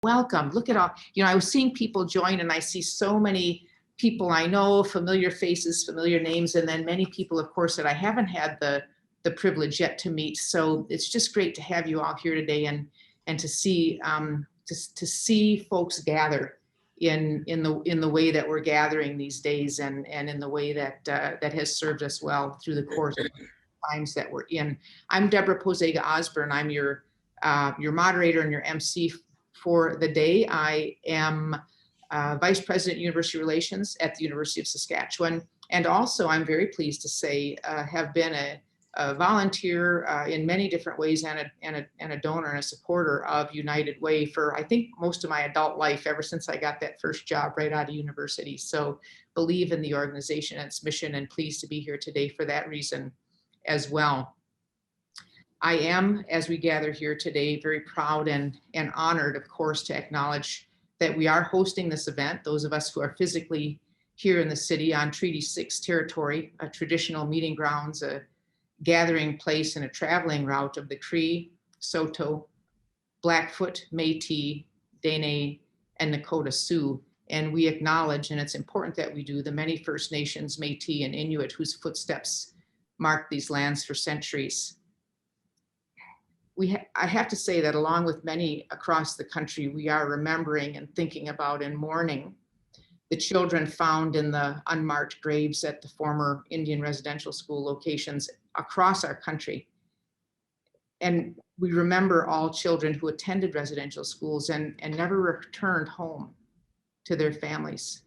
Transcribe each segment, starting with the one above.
welcome. Look at all, I was seeing people join, and I see so many people I know, familiar faces, familiar names, and then many people, of course, that I haven't had the privilege yet to meet. So it's just great to have you all here today, and to see folks gather in the way that we're gathering these days, and in the way that that has served us well through the course of the times that we're in. I'm Debra Pozega Osburn. I'm your moderator and your MC for the day. I am Vice President University Relations at the University of Saskatchewan, and also I'm very pleased to say have been a volunteer in many different ways, and a donor and a supporter of United Way for, I think, most of my adult life, ever since I got that first job right out of university. So believe in the organization and its mission, and pleased to be here today for that reason as well. I am, as we gather here today, very proud and honored, of course, to acknowledge that we are hosting this event, those of us who are physically here in the city on Treaty 6 territory, a traditional meeting grounds, a gathering place, and a traveling route of the Cree, Saulteaux, Blackfoot, Métis, Dene, and Nakota Sioux. And we acknowledge, and it's important that we do, the many First Nations, Métis, and Inuit whose footsteps mark these lands for centuries. I have to say that along with many across the country, we are remembering and thinking about and mourning the children found in the unmarked graves at the former Indian residential school locations across our country. And we remember all children who attended residential schools and never returned home to their families.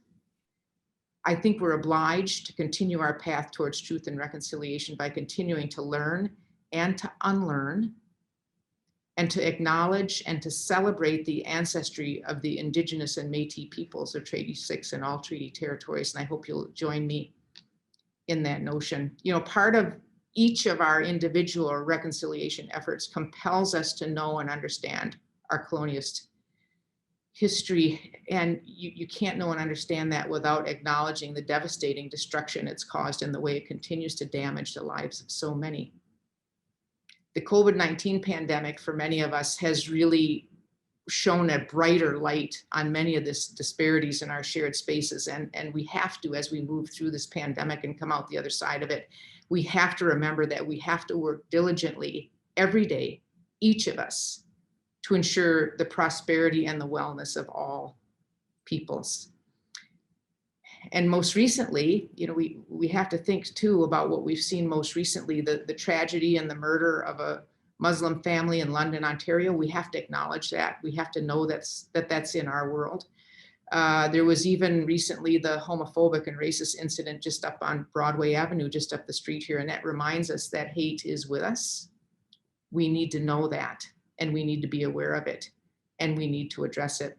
I think we're obliged to continue our path towards truth and reconciliation by continuing to learn and to unlearn, and to acknowledge and to celebrate the ancestry of the Indigenous and Métis peoples of Treaty 6 and all treaty territories. And I hope you'll join me in that notion. Part of each of our individual reconciliation efforts compels us to know and understand our colonialist history. And you can't know and understand that without acknowledging the devastating destruction it's caused and the way it continues to damage the lives of so many. The COVID-19 pandemic for many of us has really shown a brighter light on many of these disparities in our shared spaces. And we have to, as we move through this pandemic and come out the other side of it, we have to remember that we have to work diligently every day, each of us, to ensure the prosperity and the wellness of all peoples. And most recently, we have to think too about what we've seen most recently, the tragedy and the murder of a Muslim family in London, Ontario. We have to acknowledge that. We have to know that's in our world. There was even recently the homophobic and racist incident just up on Broadway Avenue, just up the street here. And that reminds us that hate is with us. We need to know that, and we need to be aware of it, and we need to address it.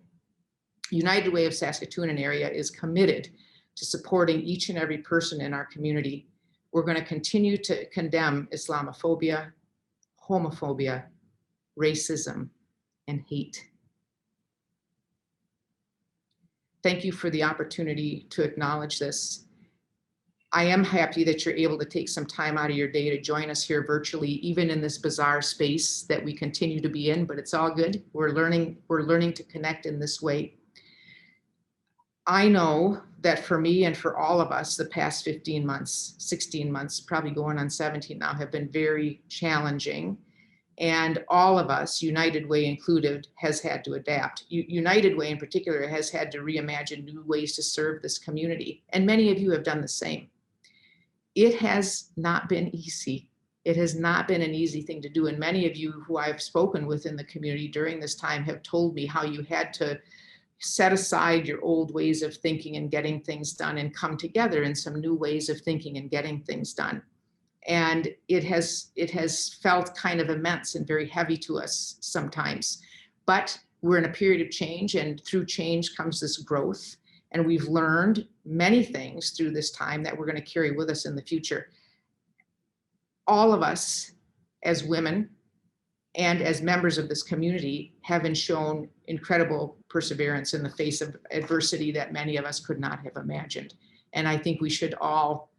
United Way of Saskatoon and area is committed to supporting each and every person in our community. We're going to continue to condemn Islamophobia, homophobia, racism, and hate. Thank you for the opportunity to acknowledge this. I am happy that you're able to take some time out of your day to join us here virtually, even in this bizarre space that we continue to be in, but it's all good. We're learning to connect in this way. I know that for me and for all of us, the past 15 months, 16 months, probably going on 17 now, have been very challenging. And all of us, United Way included, has had to adapt. United Way in particular has had to reimagine new ways to serve this community. And many of you have done the same. It has not been easy. It has not been an easy thing to do. And many of you who I've spoken with in the community during this time have told me how you had to set aside your old ways of thinking and getting things done and come together in some new ways of thinking and getting things done. And it has felt kind of immense and very heavy to us sometimes, but we're in a period of change, and through change comes this growth. And we've learned many things through this time that we're going to carry with us in the future. All of us as women and as members of this community have shown incredible perseverance in the face of adversity that many of us could not have imagined. And I think we should all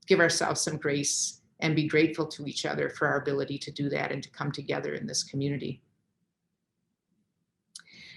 give ourselves some grace and be grateful to each other for our ability to do that and to come together in this community.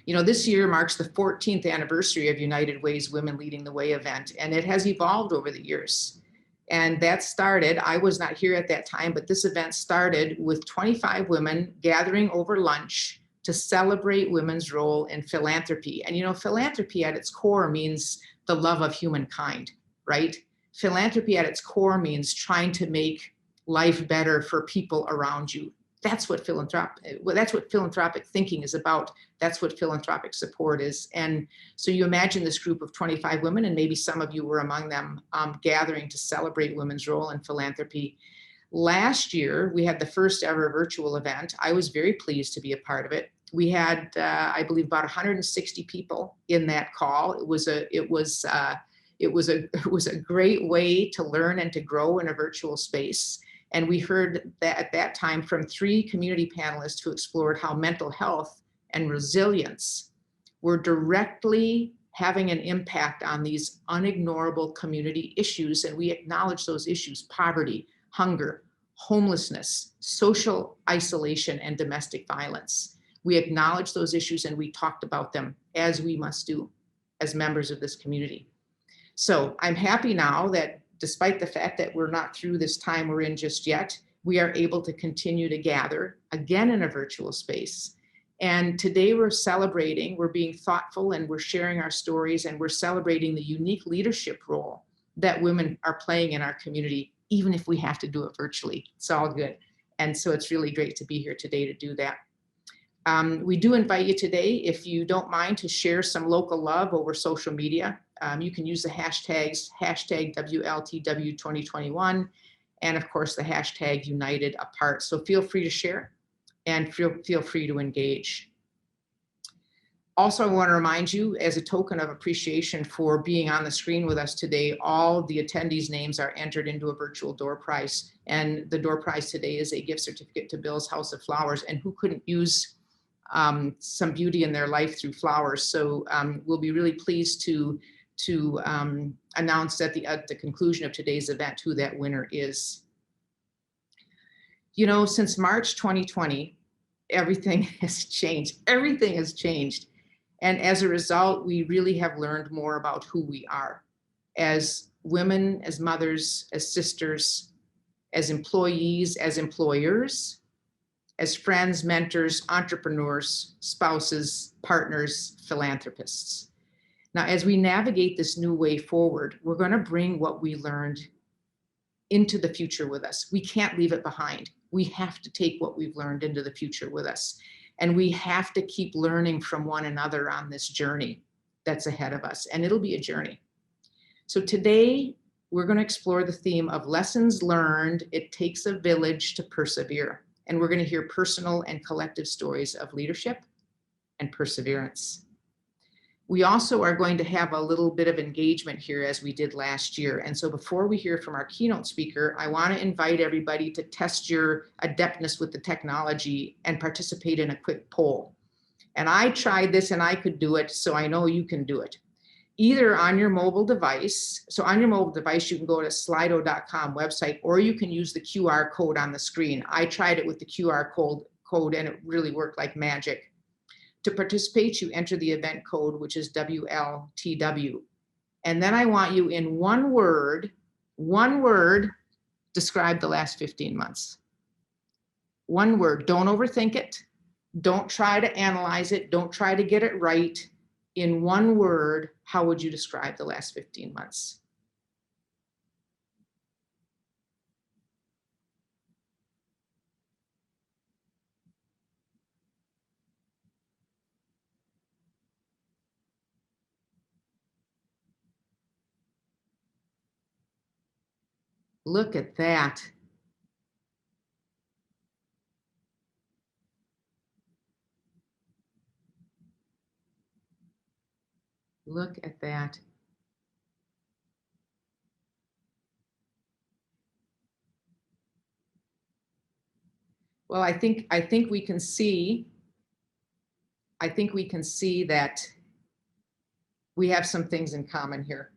You know, this year marks the 14th anniversary of United Way's Women Leading the Way event, and it has evolved over the years. And that started, I was not here at that time, but this event started with 25 women gathering over lunch to celebrate women's role in philanthropy. And you know, philanthropy at its core means the love of humankind, right? Philanthropy at its core means trying to make life better for people around you. That's what philanthropic thinking is about. That's what philanthropic support is. And so you imagine this group of 25 women, and maybe some of you were among them, gathering to celebrate women's role in philanthropy. Last year, we had the first ever virtual event. I was very pleased to be a part of it. We had, I believe, about 160 people in that call. It was a great way to learn and to grow in a virtual space. And we heard that at that time from 3 community panelists who explored how mental health and resilience were directly having an impact on these unignorable community issues. And we acknowledge those issues: poverty, hunger, homelessness, social isolation, and domestic violence. We acknowledge those issues and we talked about them, as we must do as members of this community. So I'm happy now that despite the fact that we're not through this time we're in just yet, we are able to continue to gather again in a virtual space. And today we're celebrating, we're being thoughtful, and we're sharing our stories, and we're celebrating the unique leadership role that women are playing in our community, even if we have to do it virtually. It's all good. And so it's really great to be here today to do that. We do invite you today, if you don't mind, to share some local love over social media. You can use the hashtags, hashtag WLTW2021, and of course the hashtag United Apart. So feel free to share and feel free to engage. Also, I want to remind you, as a token of appreciation for being on the screen with us today, all the attendees' names are entered into a virtual door prize. And the door prize today is a gift certificate to Bill's House of Flowers. And who couldn't use some beauty in their life through flowers? So we'll be really pleased to announce at the conclusion of today's event who that winner is. You know, since March 2020, everything has changed. Everything has changed. And as a result, we really have learned more about who we are as women, as mothers, as sisters, as employees, as employers, as friends, mentors, entrepreneurs, spouses, partners, philanthropists. Now, as we navigate this new way forward, we're going to bring what we learned into the future with us. We can't leave it behind. We have to take what we've learned into the future with us. And we have to keep learning from one another on this journey that's ahead of us. And it'll be a journey. So today, we're going to explore the theme of lessons learned. It takes a village to persevere. And we're going to hear personal and collective stories of leadership and perseverance. We also are going to have a little bit of engagement here as we did last year. And so before we hear from our keynote speaker, I want to invite everybody to test your adeptness with the technology and participate in a quick poll. And I tried this and I could do it, so I know you can do it. Either on your mobile device, so on your mobile device, you can go to slido.com website, or you can use the QR code on the screen. I tried it with the QR code and it really worked like magic. To participate, you enter the event code, which is WLTW. And then I want you in one word, describe the last 15 months. One word, don't overthink it. Don't try to analyze it. Don't try to get it right. In one word, how would you describe the last 15 months? Look at that. Look at that. Well, I think we can see that we have some things in common here.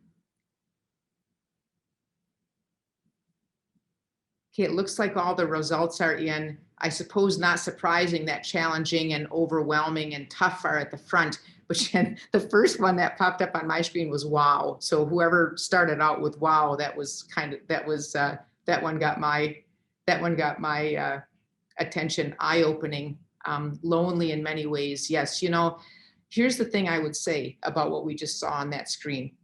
Okay, it looks like all the results are in. I suppose not surprising that challenging and overwhelming and tough are at the front, but the first one that popped up on my screen was wow. So whoever started out with wow, that one got my attention. Eye-opening, lonely in many ways. Yes, you know, here's the thing I would say about what we just saw on that screen.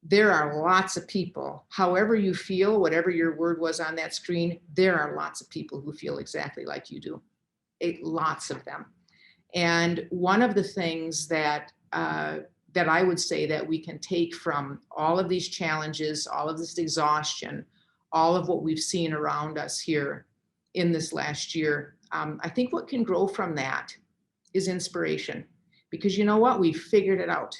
There are lots of people, however you feel, whatever your word was on that screen, there are lots of people who feel exactly like you do. Lots of them. And one of the things that I would say that we can take from all of these challenges, all of this exhaustion, all of what we've seen around us here in this last year, I think what can grow from that is inspiration. Because you know what? We've figured it out.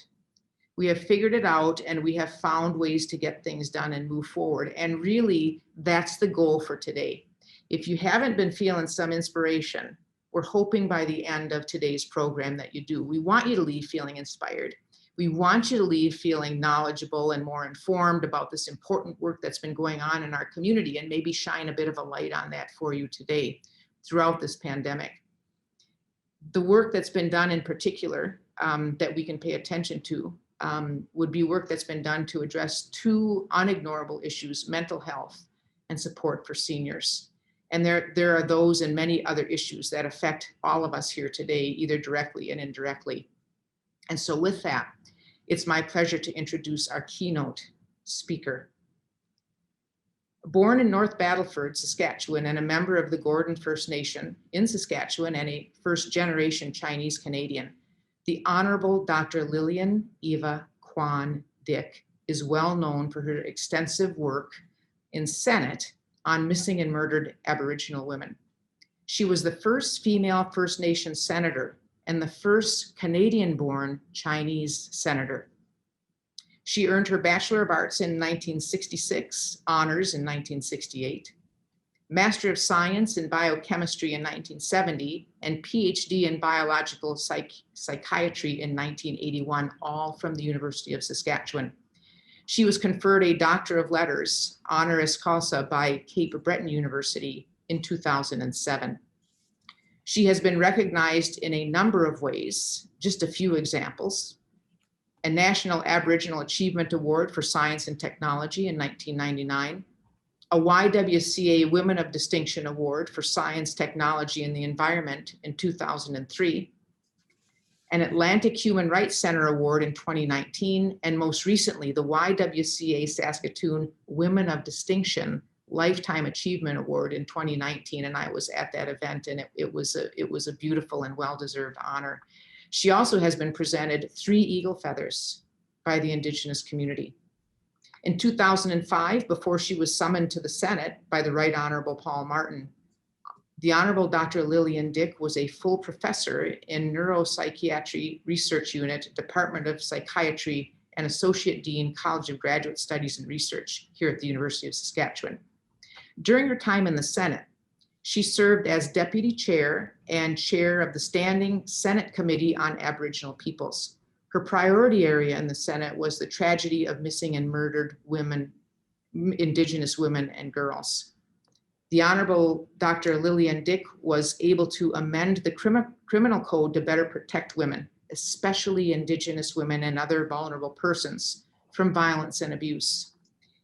We have figured it out, and we have found ways to get things done and move forward. And really, that's the goal for today. If you haven't been feeling some inspiration, we're hoping by the end of today's program that you do. We want you to leave feeling inspired. We want you to leave feeling knowledgeable and more informed about this important work that's been going on in our community, and maybe shine a bit of a light on that for you today throughout this pandemic. The work that's been done in particular that we can pay attention to would be work that's been done to address two unignorable issues: mental health and support for seniors. And there are those and many other issues that affect all of us here today, either directly and indirectly. And so with that, it's my pleasure to introduce our keynote speaker. Born in North Battleford, Saskatchewan, and a member of the Gordon First Nation in Saskatchewan and a first-generation Chinese Canadian, the Honourable Dr. Lillian Eva Quan Dyck is well known for her extensive work in Senate on missing and murdered Aboriginal women. She was the first female First Nation senator and the first Canadian-born Chinese senator. She earned her Bachelor of Arts in 1966, honors in 1968, Master of Science in Biochemistry in 1970, and PhD in Biological Psychiatry in 1981, all from the University of Saskatchewan. She was conferred a Doctor of Letters, honoris causa, by Cape Breton University in 2007. She has been recognized in a number of ways, just a few examples: a National Aboriginal Achievement Award for Science and Technology in 1999, a YWCA Women of Distinction Award for Science, Technology, and the Environment in 2003, an Atlantic Human Rights Center Award in 2019, and most recently, the YWCA Saskatoon Women of Distinction Lifetime Achievement Award in 2019. And I was at that event, and it was a beautiful and well-deserved honor. She also has been presented 3 Eagle Feathers by the Indigenous community. In 2005, before she was summoned to the Senate by the Right Honourable Paul Martin, the Honourable Dr. Lillian Dyck was a full professor in Neuropsychiatry Research Unit, Department of Psychiatry, and Associate Dean, College of Graduate Studies and Research here at the University of Saskatchewan. During her time in the Senate, she served as Deputy Chair and Chair of the Standing Senate Committee on Aboriginal Peoples. Her priority area in the Senate was the tragedy of missing and murdered women, Indigenous women and girls. The Honourable Dr. Lillian Dyck was able to amend the criminal code to better protect women, especially Indigenous women and other vulnerable persons, from violence and abuse,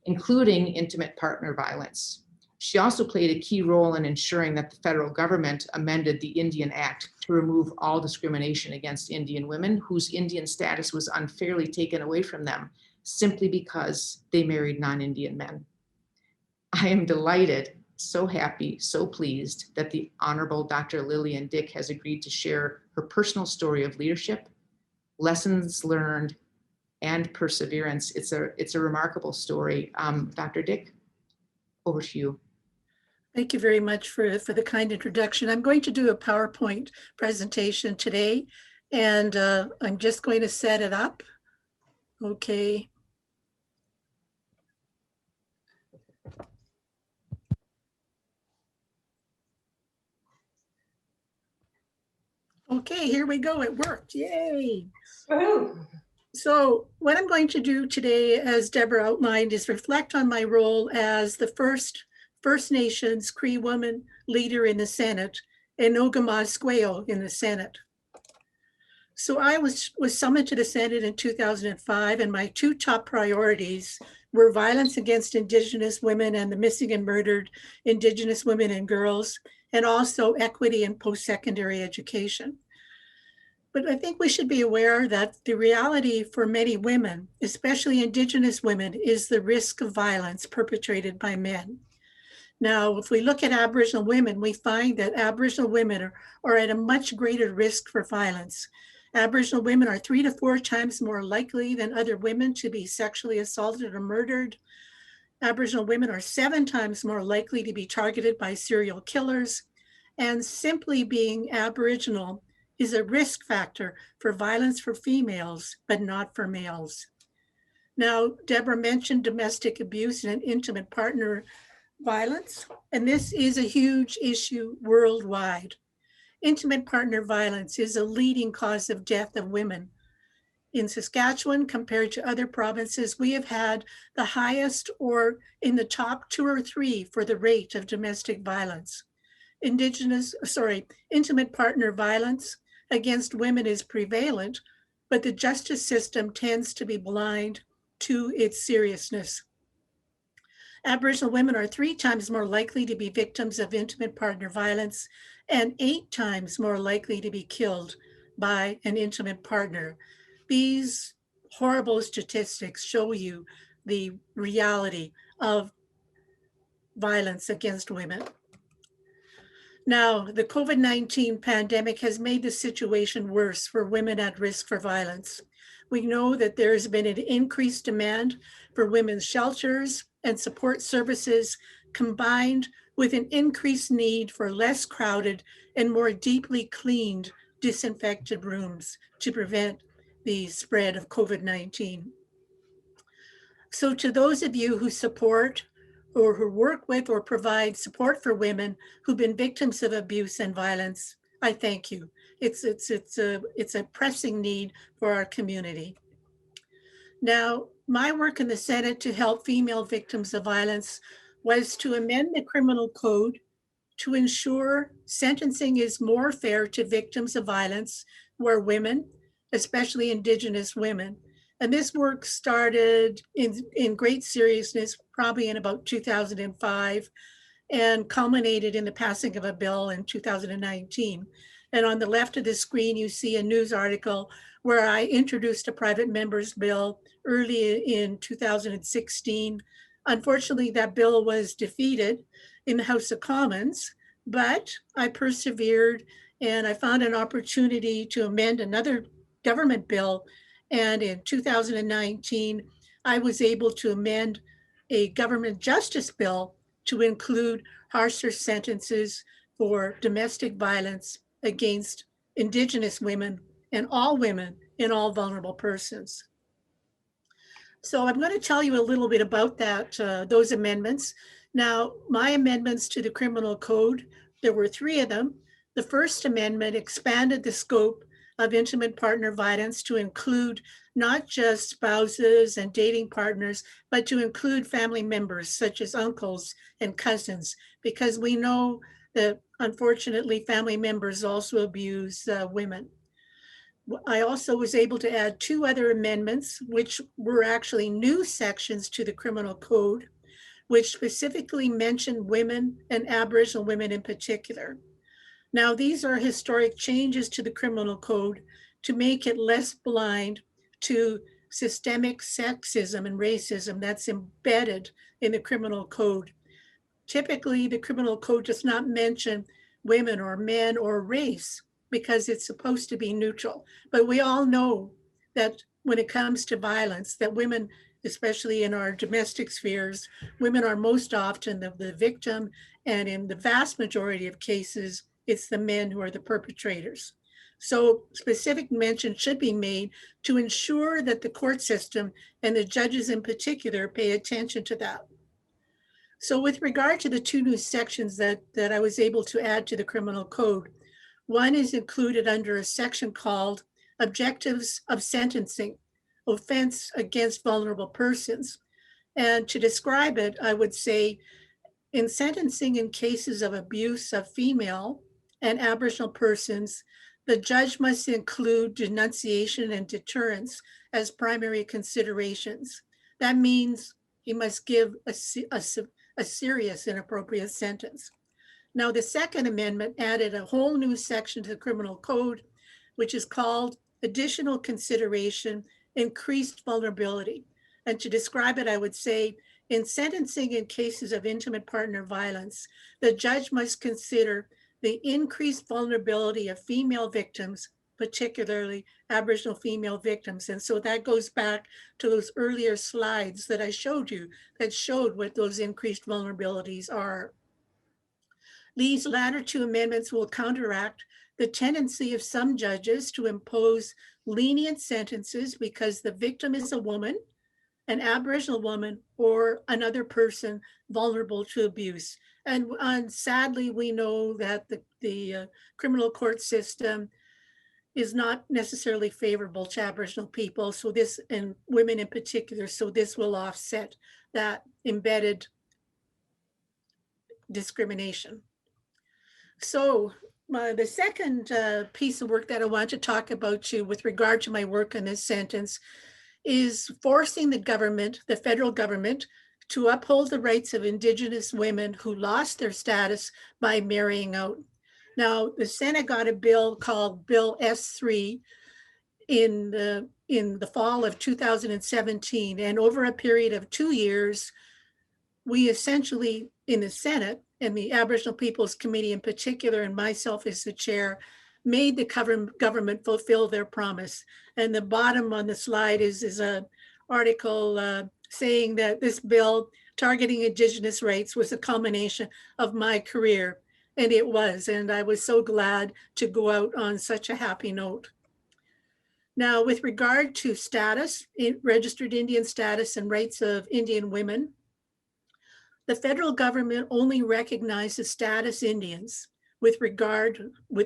including intimate partner violence. She also played a key role in ensuring that the federal government amended the Indian Act to remove all discrimination against Indian women whose Indian status was unfairly taken away from them simply because they married non-Indian men. I am delighted, so happy, so pleased that the Honourable Dr. Lillian Dyck has agreed to share her personal story of leadership, lessons learned, and perseverance. It's a remarkable story. Dr. Dyck, over to you. Thank you very much for the kind introduction. I'm going to do a PowerPoint presentation today, and I'm just going to set it up. Okay. Okay, here we go. It worked. Yay. Woohoo. So what I'm going to do today, as Debra outlined, is reflect on my role as the first First Nations Cree woman leader in the Senate, and Ogamasqueo in the Senate. So I was summoned to the Senate in 2005, and my two top priorities were violence against Indigenous women and the missing and murdered Indigenous women and girls, and also equity in post-secondary education. But I think we should be aware that the reality for many women, especially Indigenous women, is the risk of violence perpetrated by men. Now, if we look at Aboriginal women, we find that Aboriginal women are at a much greater risk for violence. Aboriginal women are 3 to 4 times more likely than other women to be sexually assaulted or murdered. Aboriginal women are 7 times more likely to be targeted by serial killers. And simply being Aboriginal is a risk factor for violence for females, but not for males. Now, Debra mentioned domestic abuse and intimate partner violence, and this is a huge issue worldwide. Intimate partner violence is a leading cause of death of women. In Saskatchewan, compared to other provinces, we have had the highest or in the top 2 or 3 for the rate of domestic violence. Intimate partner violence against women is prevalent, but the justice system tends to be blind to its seriousness. Aboriginal women are 3 times more likely to be victims of intimate partner violence and 8 times more likely to be killed by an intimate partner. These horrible statistics show you the reality of violence against women. Now, the COVID-19 pandemic has made the situation worse for women at risk for violence. We know that there has been an increased demand for women's shelters and support services, combined with an increased need for less crowded and more deeply cleaned, disinfected rooms to prevent the spread of COVID-19. So to those of you who support or who work with or provide support for women who've been victims of abuse and violence, I thank you. It's a pressing need for our community. Now, my work in the Senate to help female victims of violence was to amend the criminal code to ensure sentencing is more fair to victims of violence who are women, especially Indigenous women. And this work started in great seriousness, probably in about 2005, and culminated in the passing of a bill in 2019. And on the left of the screen, you see a news article where I introduced a private member's bill early in 2016. Unfortunately, that bill was defeated in the House of Commons, but I persevered and I found an opportunity to amend another government bill. And in 2019, I was able to amend a government justice bill to include harsher sentences for domestic violence against Indigenous women and all women and all vulnerable persons. So I'm going to tell you a little bit about that, those amendments. Now, my amendments to the criminal code, there were 3 of them. The first amendment expanded the scope of intimate partner violence to include not just spouses and dating partners, but to include family members such as uncles and cousins, because we know that unfortunately family members also abuse women. I also was able to add 2 other amendments, which were actually new sections to the criminal code, which specifically mentioned women and Aboriginal women in particular. Now, these are historic changes to the criminal code to make it less blind to systemic sexism and racism that's embedded in the criminal code. Typically, the criminal code does not mention women or men or race because it's supposed to be neutral. But we all know that when it comes to violence, that women, especially in our domestic spheres, women are most often the victim, and in the vast majority of cases, it's the men who are the perpetrators. So specific mention should be made to ensure that the court system and the judges in particular pay attention to that. So with regard to the 2 new sections that I was able to add to the criminal code, one is included under a section called Objectives of Sentencing, Offense Against Vulnerable Persons. And to describe it, I would say In sentencing in cases of abuse of female and Aboriginal persons, the judge must include denunciation and deterrence as primary considerations. That means he must give a serious and appropriate sentence. Now, the Second Amendment added a whole new section to the criminal code, which is called additional consideration, increased vulnerability. And to describe it, I would say, in sentencing in cases of intimate partner violence, the judge must consider the increased vulnerability of female victims, particularly Aboriginal female victims. And so that goes back to those earlier slides that I showed you that showed what those increased vulnerabilities are. These latter two amendments will counteract the tendency of some judges to impose lenient sentences because the victim is a woman, an Aboriginal woman, or another person vulnerable to abuse. And sadly, we know that the criminal court system is not necessarily favorable to Aboriginal people, so this, and women in particular, so this will offset that embedded discrimination. So the second piece of work that I want to talk about you with regard to my work in this sentence is forcing the government, the federal government, to uphold the rights of Indigenous women who lost their status by marrying out. Now, the Senate got a bill called Bill S3 in the fall of 2017, and over a period of 2 years, we essentially, in the Senate, and the Aboriginal Peoples Committee in particular, and myself as the chair, made the government fulfill their promise. And the bottom on the slide is an article saying that this bill targeting Indigenous rights was a culmination of my career. And it was, and I was so glad to go out on such a happy note. Now, with regard to status, registered Indian status and rights of Indian women, the federal government only recognizes status Indians with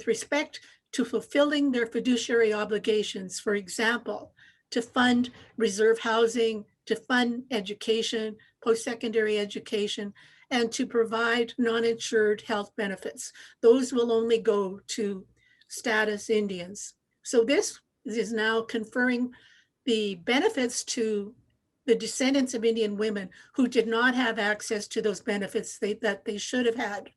respect to fulfilling their fiduciary obligations, for example, to fund reserve housing, to fund education, post-secondary education, and to provide non-insured health benefits. Those will only go to status Indians. So this is now conferring the benefits to the descendants of Indian women who did not have access to those benefits that they should have had.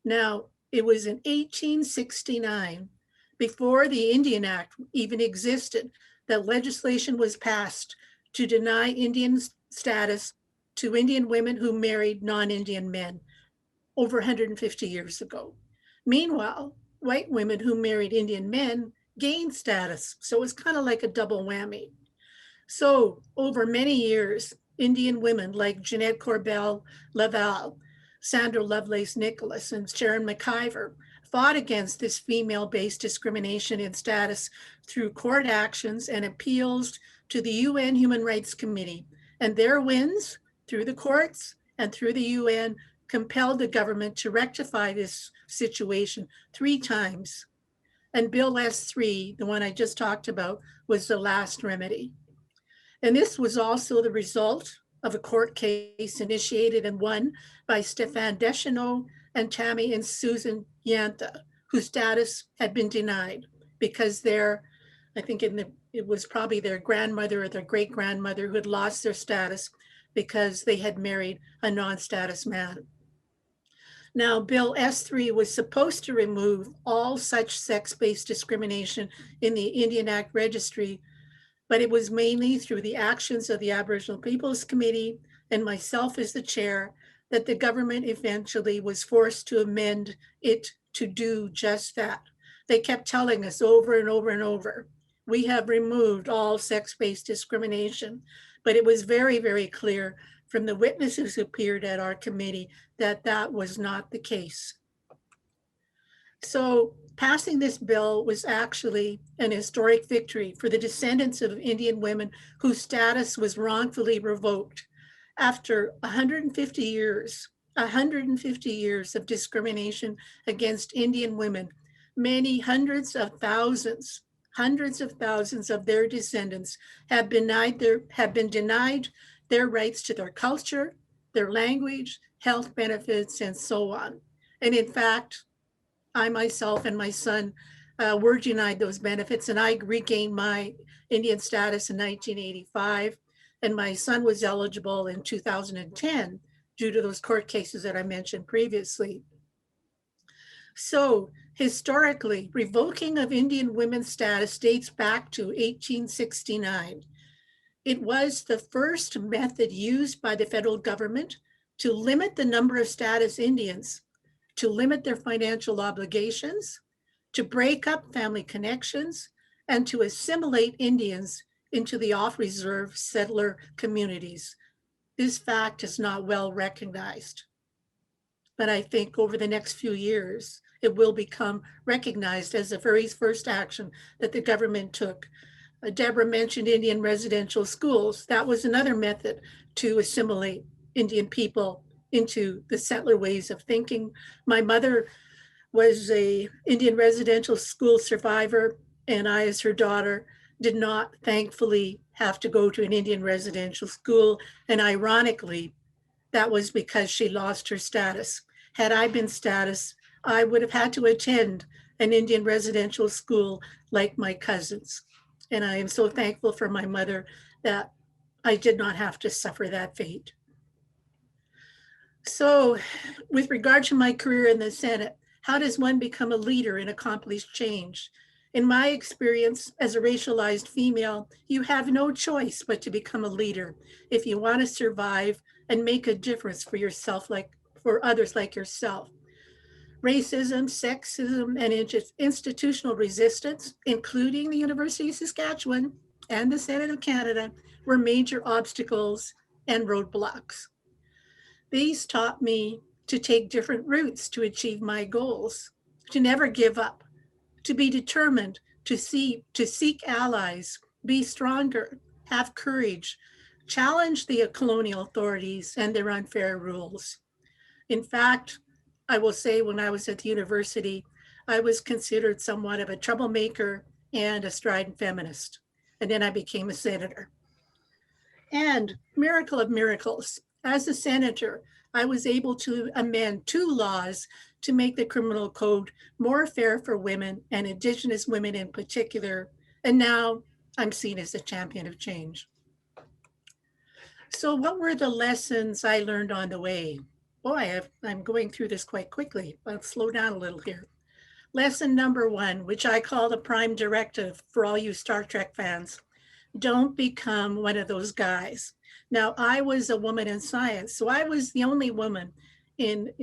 Now, it was in 1869, before the Indian Act even existed, that legislation was passed to deny Indian status to Indian women who married non-Indian men over 150 years ago. Meanwhile, white women who married Indian men gained status. So it was kind of like a double whammy. So over many years, Indian women like Jeanette Corbell Laval, Sandra Lovelace Nicholas, and Sharon McIver fought against this female-based discrimination in status through court actions and appeals to the UN Human Rights Committee. And their wins through the courts and through the UN compelled the government to rectify this situation 3 times. And Bill S3, the one I just talked about, was the last remedy. And this was also the result of a court case initiated and won by Stéphane Deschenaux and Tammy and Susan Yantha, whose status had been denied because I think it was probably their grandmother or their great-grandmother who had lost their status because they had married a non-status man. Now, Bill S3 was supposed to remove all such sex-based discrimination in the Indian Act Registry, but it was mainly through the actions of the Aboriginal Peoples Committee and myself as the chair that the government eventually was forced to amend it to do just that. They kept telling us over and over and over, we have removed all sex-based discrimination, but it was very, very clear from the witnesses who appeared at our committee that that was not the case. So passing this bill was actually an historic victory for the descendants of Indian women whose status was wrongfully revoked. After 150 years of discrimination against Indian women, many hundreds of thousands of their descendants have been denied their rights to their culture, their language, health benefits, and so on. And in fact, I myself and my son were denied those benefits, and I regained my Indian status in 1985, and my son was eligible in 2010 due to those court cases that I mentioned previously. So historically, revoking of Indian women's status dates back to 1869. It was the first method used by the federal government to limit the number of status Indians, to limit their financial obligations, to break up family connections, and to assimilate Indians into the off-reserve settler communities. This fact is not well recognized. But I think over the next few years, it will become recognized as the very first action that the government took. Debra mentioned Indian residential schools. That was another method to assimilate Indian people into the settler ways of thinking. My mother was an Indian residential school survivor, and I, as her daughter, did not thankfully have to go to an Indian residential school. And ironically, that was because she lost her status. Had I been status, I would have had to attend an Indian residential school like my cousins. And I am so thankful for my mother that I did not have to suffer that fate. So with regard to my career in the Senate, how does one become a leader and accomplish change? In my experience as a racialized female, you have no choice but to become a leader if you want to survive and make a difference for yourself, like for others like yourself. Racism, sexism, and institutional resistance, including the University of Saskatchewan and the Senate of Canada, were major obstacles and roadblocks. These taught me to take different routes to achieve my goals, to never give up, to be determined, to seek allies, be stronger, have courage, challenge the colonial authorities and their unfair rules. In fact, I will say when I was at the university, I was considered somewhat of a troublemaker and a strident feminist. And then I became a senator. And miracle of miracles, as a senator, I was able to amend 2 laws to make the criminal code more fair for women and Indigenous women in particular. And now I'm seen as a champion of change. So what were the lessons I learned on the way? Boy, I'm going through this quite quickly. I'll slow down a little here. Lesson number 1, which I call the prime directive for all you Star Trek fans. Don't become one of those guys. Now, I was a woman in science, so I was the only woman in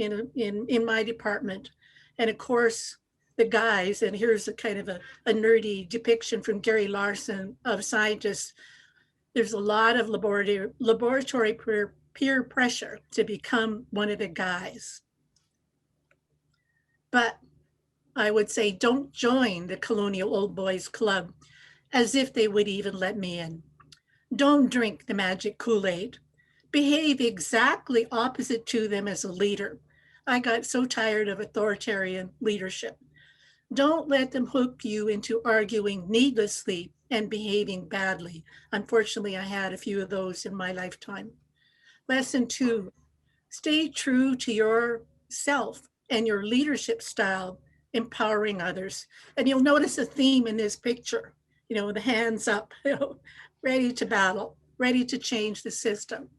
my department. And of course, the guys, and here's a kind of a nerdy depiction from Gary Larson of scientists. There's a lot of laboratory peer pressure to become one of the guys. But I would say don't join the colonial old boys club, as if they would even let me in. Don't drink the magic Kool-Aid. Behave exactly opposite to them as a leader. I got so tired of authoritarian leadership. Don't let them hook you into arguing needlessly and behaving badly. Unfortunately, I had a few of those in my lifetime. Lesson 2, stay true to yourself and your leadership style, empowering others. And you'll notice a theme in this picture, the hands up, ready to battle, ready to change the system.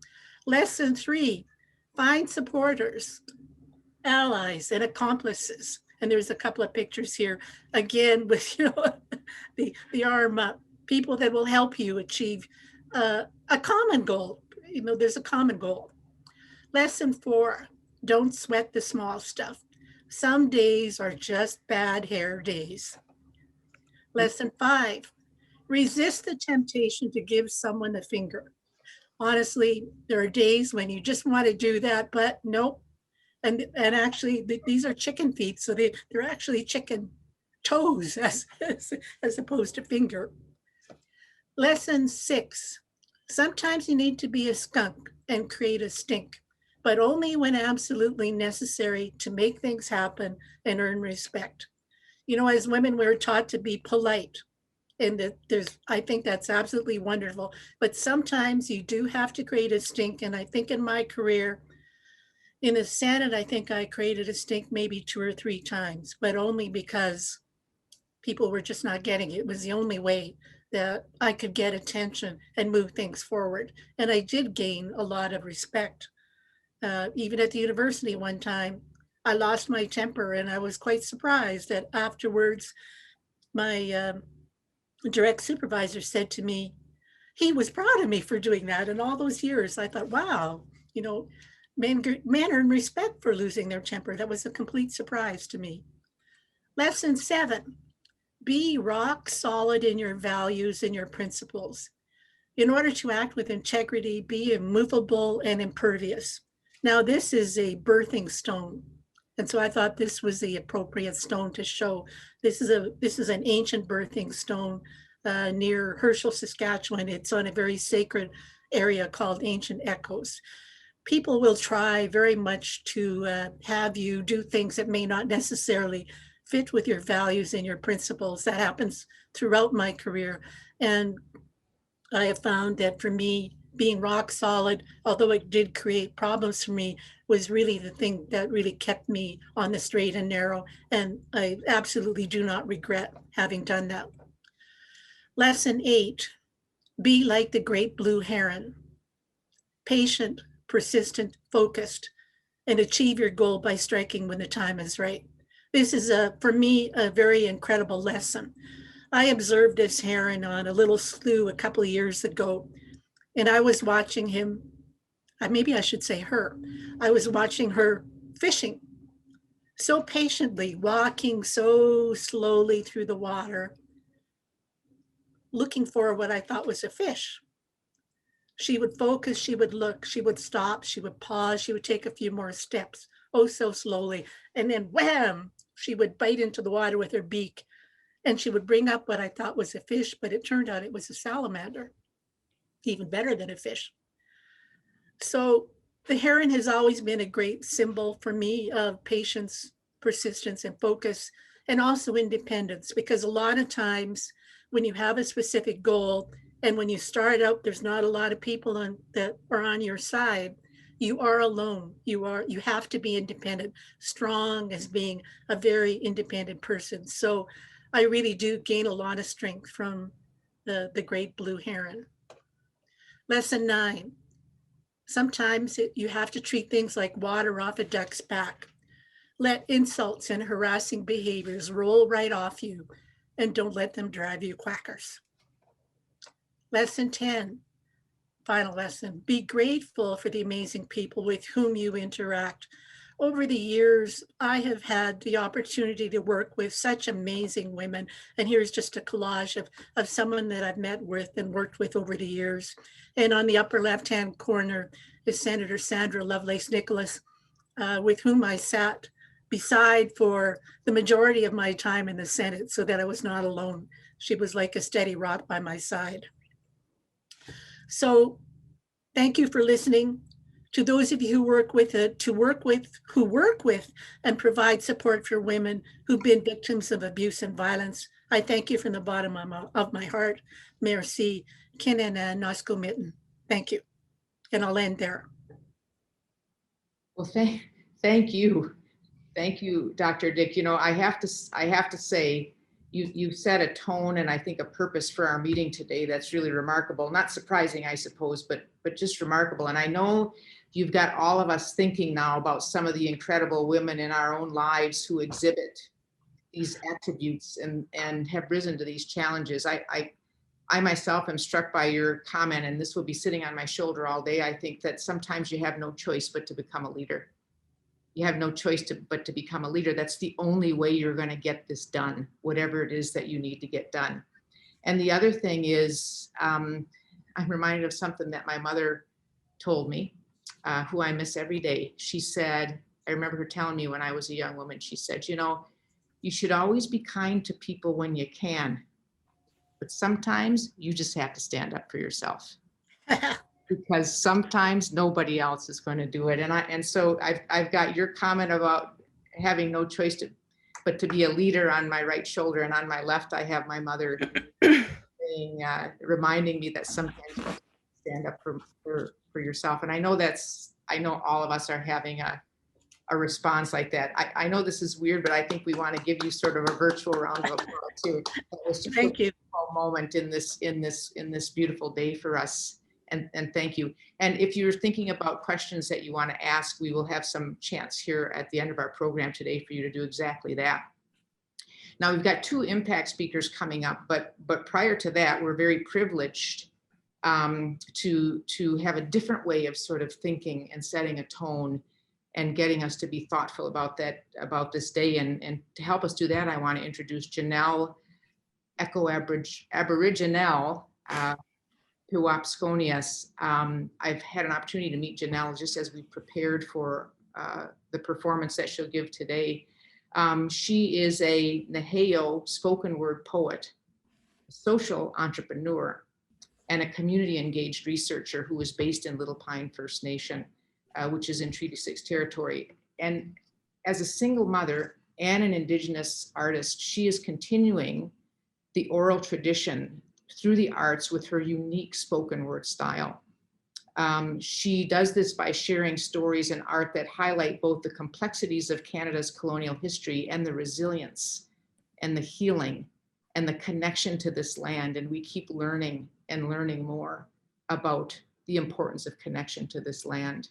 Lesson 3, find supporters, allies, and accomplices. And there's a couple of pictures here, again, with the arm up, people that will help you achieve a common goal. There's a common goal. Lesson 4, don't sweat the small stuff. Some days are just bad hair days. Lesson 5, resist the temptation to give someone the finger. Honestly, there are days when you just want to do that, but nope. And actually, these are chicken feet, so they're actually chicken toes as opposed to finger. Lesson 6, sometimes you need to be a skunk and create a stink, but only when absolutely necessary to make things happen and earn respect. As women, we're taught to be polite. And I think that's absolutely wonderful. But sometimes you do have to create a stink. And I think in my career, In the Senate, I think I created a stink maybe 2 or 3 times, but only because people were just not getting it. It was the only way that I could get attention and move things forward. And I did gain a lot of respect. Even at the university one time, I lost my temper and I was quite surprised that afterwards, my direct supervisor said to me, he was proud of me for doing that. And all those years, I thought, wow, you know, men earn respect for losing their temper. That was a complete surprise to me. Lesson 7, be rock solid in your values and your principles. In order to act with integrity, be immovable and impervious. Now, this is a birthing stone. And so I thought this was the appropriate stone to show. This is an ancient birthing stone near Herschel, Saskatchewan. It's on a very sacred area called Ancient Echoes. People will try very much to have you do things that may not necessarily fit with your values and your principles. That happens throughout my career. And I have found that for me, being rock solid, although it did create problems for me, was really the thing that really kept me on the straight and narrow. And I absolutely do not regret having done that. Lesson 8, be like the great blue heron, patient, persistent, focused, and achieve your goal by striking when the time is right. This is, for me, a very incredible lesson. I observed this heron on a little slough a couple of years ago, and I was watching him, maybe I should say her, I was watching her fishing so patiently, walking so slowly through the water, looking for what I thought was a fish. She would focus, she would look, she would stop, she would pause, she would take a few more steps, oh so slowly, and then wham, she would bite into the water with her beak, and she would bring up what I thought was a fish, but it turned out it was a salamander, even better than a fish. So the heron has always been a great symbol for me of patience, persistence, and focus, and also independence, because a lot of times when you have a specific goal and when you start out, there's not a lot of people that are on your side. You are alone. You have to be independent, strong as being a very independent person. So I really do gain a lot of strength from the great blue heron. Lesson 9, sometimes you have to treat things like water off a duck's back. Let insults and harassing behaviors roll right off you, and don't let them drive you quackers. Lesson 10, final lesson, be grateful for the amazing people with whom you interact. Over the years, I have had the opportunity to work with such amazing women. And here's just a collage of someone that I've met with and worked with over the years. And on the upper left-hand corner is Senator Sandra Lovelace Nicholas, with whom I sat beside for the majority of my time in the Senate so that I was not alone. She was like a steady rock by my side. So thank you for listening. To those of you who work with and provide support for women who've been victims of abuse and violence, I thank you from the bottom of my heart. Merci. Kinena Nosko Mitten. Thank you. And I'll end there. Well, thank you. Thank you, Dr. Dyck. You know, I have to say, you set a tone and I think a purpose for our meeting today that's really remarkable. Not surprising, I suppose, but just remarkable. And I know you've got all of us thinking now about some of the incredible women in our own lives who exhibit these attributes and have risen to these challenges. I myself am struck by your comment, and this will be sitting on my shoulder all day. I think that sometimes you have no choice but to become a leader. You have no choice but to become a leader. That's the only way you're going to get this done, whatever it is that you need to get done. And the other thing is, I'm reminded of something that my mother told me, who I miss every day. She said, I remember her telling me when I was a young woman, she said, you know, you should always be kind to people when you can, but sometimes you just have to stand up for yourself. Because sometimes nobody else is going to do it. And so I've got your comment about having no choice but to be a leader on my right shoulder, and on my left, I have my mother saying, reminding me that sometimes you have to stand up for yourself. And I know that's I know all of us are having a response like that. I know this is weird, but I think we want to give you sort of a virtual round of applause too. That was just Thank you. a moment in this beautiful day for us. And thank you. And if you're thinking about questions that you want to ask, we will have some chance here at the end of our program today for you to do exactly that. Now we've got 2 impact speakers coming up, but prior to that, we're very privileged to have a different way of sort of thinking and setting a tone and getting us to be thoughtful about this day. And to help us do that, I want to introduce Janelle Aboriginal Puwapskonius. I've had an opportunity to meet Janelle just as we prepared for the performance that she'll give today. She is a Naheo spoken word poet, a social entrepreneur, and a community engaged researcher who is based in Little Pine First Nation, which is in Treaty 6 territory. And as a single mother and an Indigenous artist, she is continuing the oral tradition through the arts with her unique spoken word style. She does this by sharing stories and art that highlight both the complexities of Canada's colonial history and the resilience and the healing and the connection to this land. And we keep learning and learning more about the importance of connection to this land.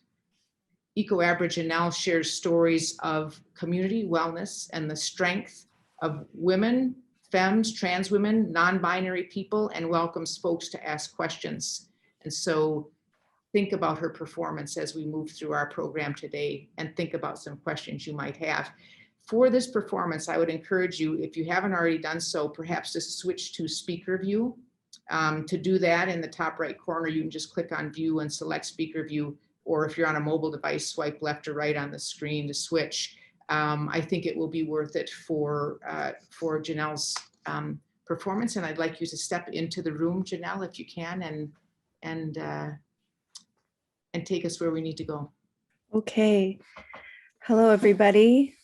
Eco Aboriginal shares stories of community wellness and the strength of women, femmes, trans women, non-binary people, and welcomes folks to ask questions. And so think about her performance as we move through our program today and think about some questions you might have. For this performance, I would encourage you, if you haven't already done so, perhaps to switch to speaker view. To do that, in the top right corner, you can just click on view and select speaker view, or if you're on a mobile device, swipe left or right on the screen to switch. I think it will be worth it for Janelle's performance, and I'd like you to step into the room, Janelle, if you can, and take us where we need to go. Okay. Hello, everybody.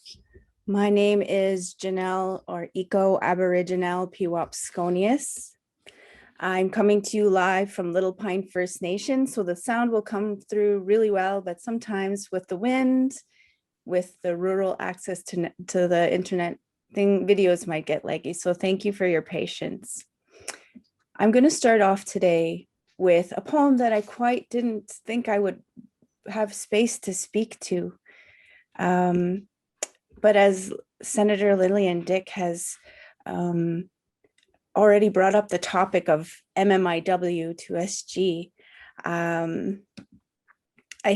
My name is Janelle, or Eco Aboriginal Puwapskonius. I'm coming to you live from Little Pine First Nation, so the sound will come through really well, but sometimes with the wind, with the rural access to the internet thing, videos might get laggy, so thank you for your patience. I'm going to start off today with a poem that I quite didn't think I would have space to speak to. But as Senator Lillian Dyck has already brought up the topic of MMIW to SG, I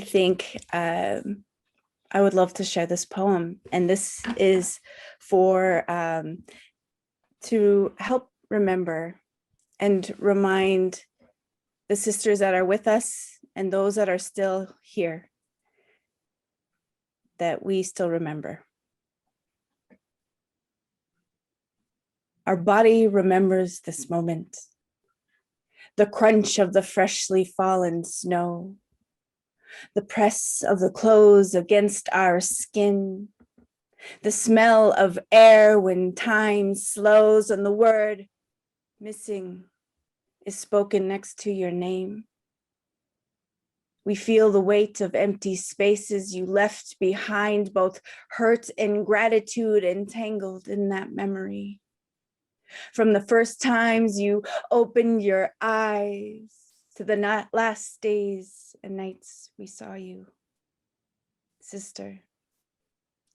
think I would love to share this poem. And this is for to help remember and remind the sisters that are with us and those that are still here that we still remember. Our body remembers this moment, the crunch of the freshly fallen snow, the press of the clothes against our skin, the smell of air when time slows and the word missing is spoken next to your name. We feel the weight of empty spaces you left behind, both hurt and gratitude entangled in that memory. From the first times you opened your eyes to the last days and nights we saw you. Sister,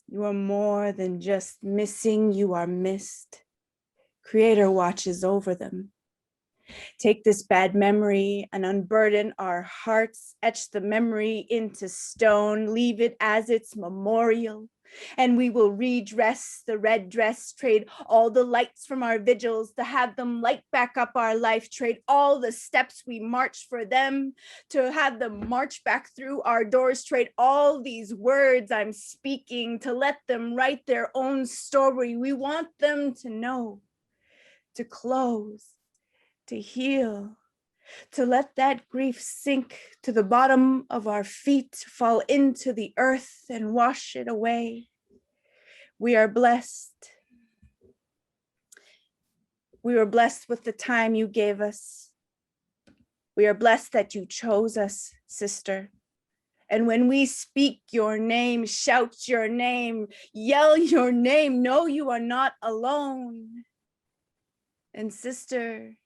you are more than just missing, you are missed. Creator watches over them. Take this bad memory and unburden our hearts, etch the memory into stone, leave it as its memorial, and we will redress the red dress, trade all the lights from our vigils to have them light back up our life, trade all the steps we march for them to have them march back through our doors, trade all these words I'm speaking to let them write their own story. We want them to know, to close, to heal, to let that grief sink to the bottom of our feet, fall into the earth and wash it away. We are blessed. We were blessed with the time you gave us. We are blessed that you chose us, sister, And when we speak your name, shout your name, yell your name, know you are not alone. And sister,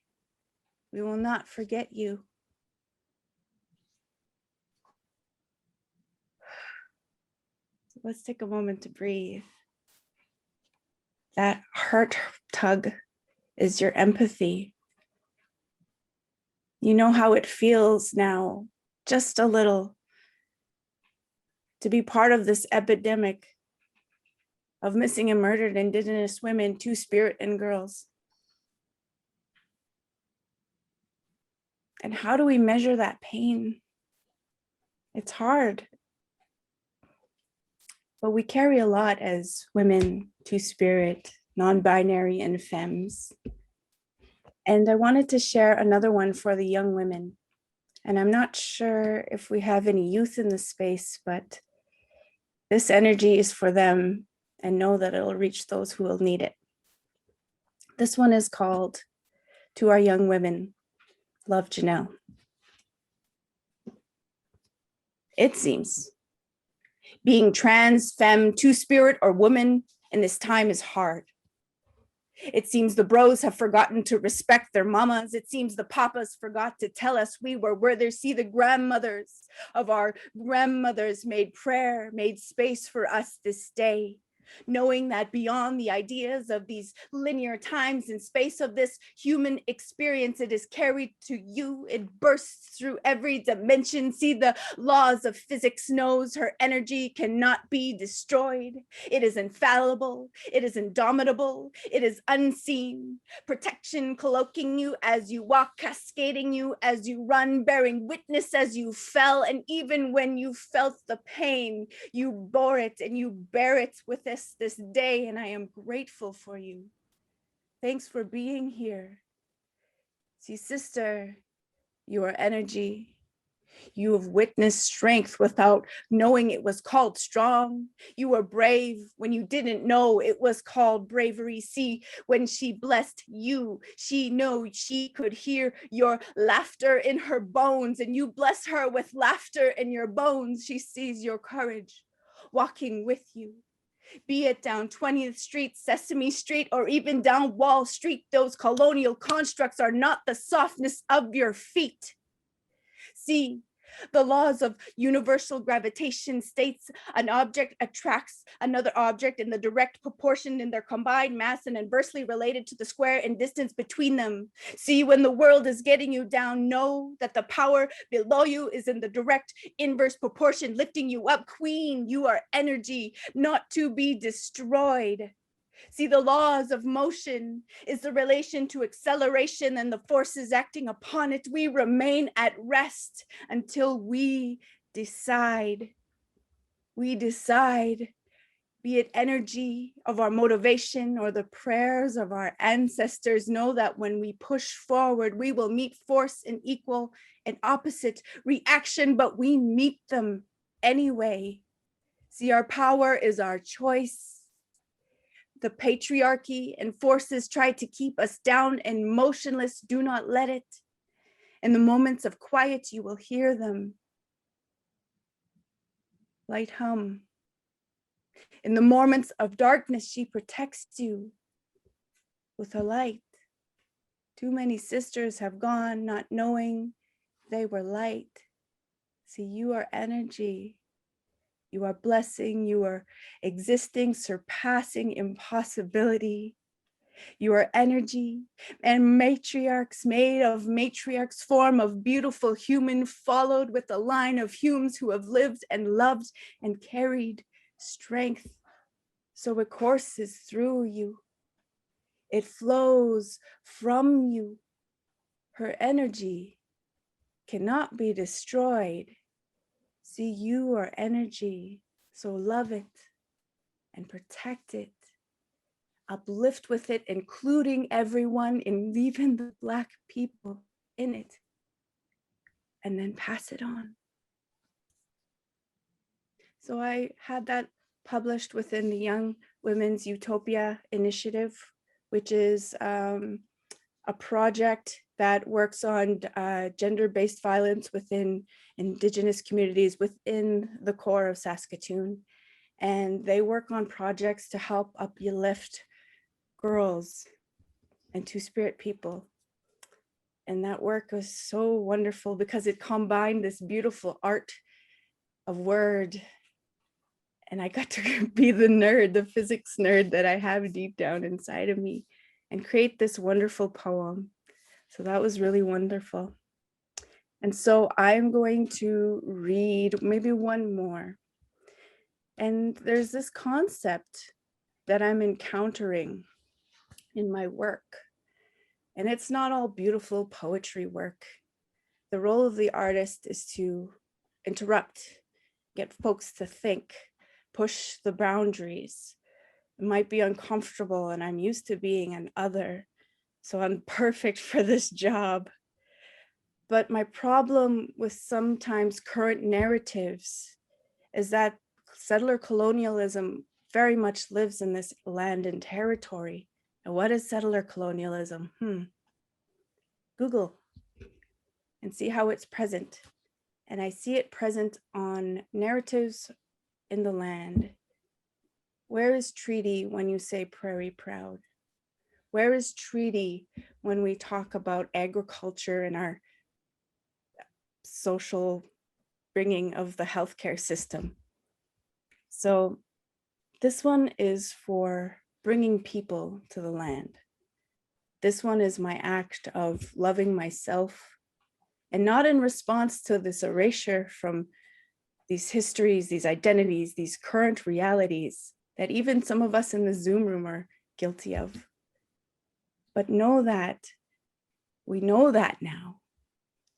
we will not forget you. So let's take a moment to breathe. That heart tug is your empathy. You know how it feels now, just a little, to be part of this epidemic of missing and murdered Indigenous women, Two-Spirit and girls. And how do we measure that pain? It's hard. But we carry a lot as women, Two-Spirit, non-binary, and femmes. And I wanted to share another one for the young women. And I'm not sure if we have any youth in the space, but this energy is for them, and know that it'll reach those who will need it. This one is called To Our Young Women. Love, Janelle. It seems being trans, femme, Two-Spirit, or woman in this time is hard. It seems the bros have forgotten to respect their mamas. It seems the papas forgot to tell us we were where they see the grandmothers of our grandmothers made prayer, made space for us this day. Knowing that beyond the ideas of these linear times and space of this human experience, it is carried to you, it bursts through every dimension. See, the laws of physics knows her energy cannot be destroyed. It is infallible, it is indomitable, it is unseen. Protection cloaking you as you walk, cascading you as you run, bearing witness as you fell, and even when you felt the pain, you bore it and you bear it with us this day, and I am grateful for you. Thanks for being here. See, sister, you are energy. You have witnessed strength without knowing it was called strong. You were brave when you didn't know it was called bravery. See, when she blessed you, she knew she could hear your laughter in her bones, and you bless her with laughter in your bones. She sees your courage walking with you. Be it down 20th Street, Sesame Street, or even down Wall Street, those colonial constructs are not the softness of your feet. See, the laws of universal gravitation states an object attracts another object in the direct proportion in their combined mass and inversely related to the square and distance between them. See, when the world is getting you down, know that the power below you is in the direct inverse proportion, lifting you up. Queen, you are energy, not to be destroyed. See, the laws of motion is the relation to acceleration and the forces acting upon it. We remain at rest until we decide. We decide, be it energy of our motivation or the prayers of our ancestors, know that when we push forward, we will meet force in equal and opposite reaction, but we meet them anyway. See, our power is our choice. The patriarchy and forces try to keep us down and motionless. Do not let it. In the moments of quiet, you will hear them. Light hum. In the moments of darkness, she protects you with a light. Too many sisters have gone not knowing they were light. See, you are energy. You are blessing, you are existing, surpassing impossibility. You are energy, and matriarchs made of matriarchs, form of beautiful human, followed with a line of humans who have lived and loved and carried strength. So it courses through you. It flows from you. Her energy cannot be destroyed. See, you are energy, so love it and protect it. Uplift with it, including everyone, and even the Black people in it, and then pass it on. So I had that published within the Young Women's Utopia Initiative, which is a project that works on gender-based violence within Indigenous communities within the core of Saskatoon. And they work on projects to help uplift girls and Two-Spirit people. And that work was so wonderful because it combined this beautiful art of word. And I got to be the nerd, the physics nerd that I have deep down inside of me, and create this wonderful poem. So that was really wonderful. And so I'm going to read maybe one more. And there's this concept that I'm encountering in my work. And it's not all beautiful poetry work. The role of the artist is to interrupt, get folks to think, push the boundaries. It might be uncomfortable, and I'm used to being an other, so I'm perfect for this job. But my problem with sometimes current narratives is that settler colonialism very much lives in this land and territory. And what is settler colonialism? Google and see how it's present. And I see it present on narratives in the land. Where is treaty when you say prairie proud? Where is treaty when we talk about agriculture and our social bringing of the healthcare system? So this one is for bringing people to the land. This one is my act of loving myself, and not in response to this erasure from these histories, these identities, these current realities that even some of us in the Zoom room are guilty of. But know that we know that now.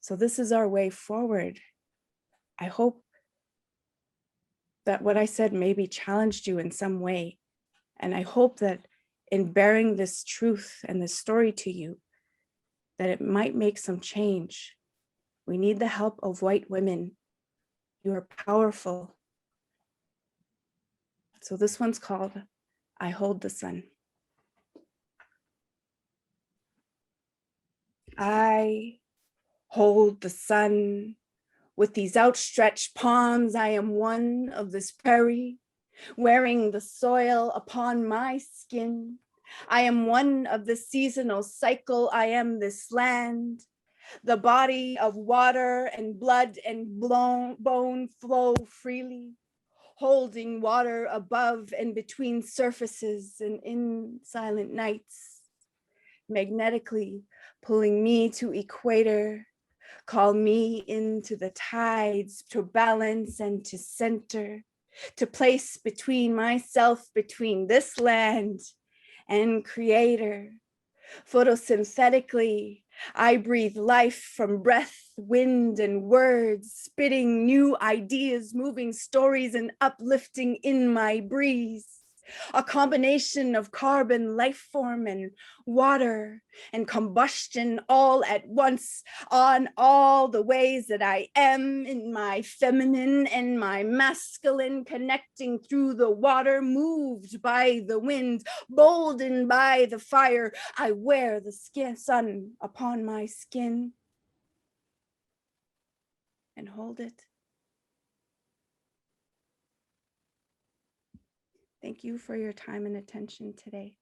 So this is our way forward. I hope that what I said maybe challenged you in some way. And I hope that in bearing this truth and this story to you, that it might make some change. We need the help of white women. You are powerful. So this one's called I Hold the Sun. I hold the sun. With these outstretched palms, I am one of this prairie, wearing the soil upon my skin. I am one of the seasonal cycle. I am this land. The body of water and blood and bone flow freely, holding water above and between surfaces and in silent nights, magnetically pulling me to equator. Call me into the tides to balance and to center, to place between myself, between this land and creator. Photosynthetically, I breathe life from breath, wind, and words, spitting new ideas, moving stories, and uplifting in my breeze. A combination of carbon, life form, and water, and combustion all at once on all the ways that I am in my feminine and my masculine, connecting through the water, moved by the wind, boldened by the fire. I wear the sun upon my skin and hold it. Thank you for your time and attention today.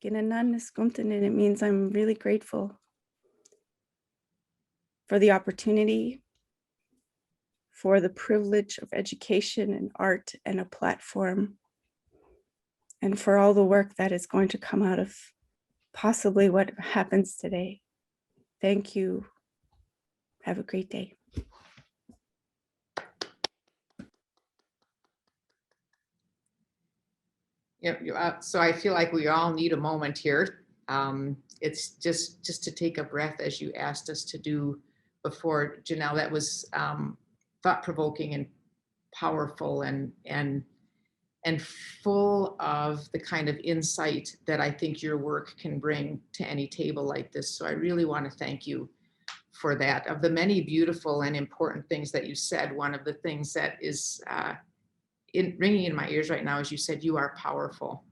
And it means I'm really grateful for the opportunity, for the privilege of education and art and a platform, and for all the work that is going to come out of possibly what happens today. Thank you. Have a great day. Yep. So I feel like we all need a moment here. It's just to take a breath as you asked us to do before, Janelle. That was thought-provoking and powerful and full of the kind of insight that I think your work can bring to any table like this. So I really want to thank you for that. Of the many beautiful and important things that you said, one of the things that is ringing in my ears right now is you said you are powerful.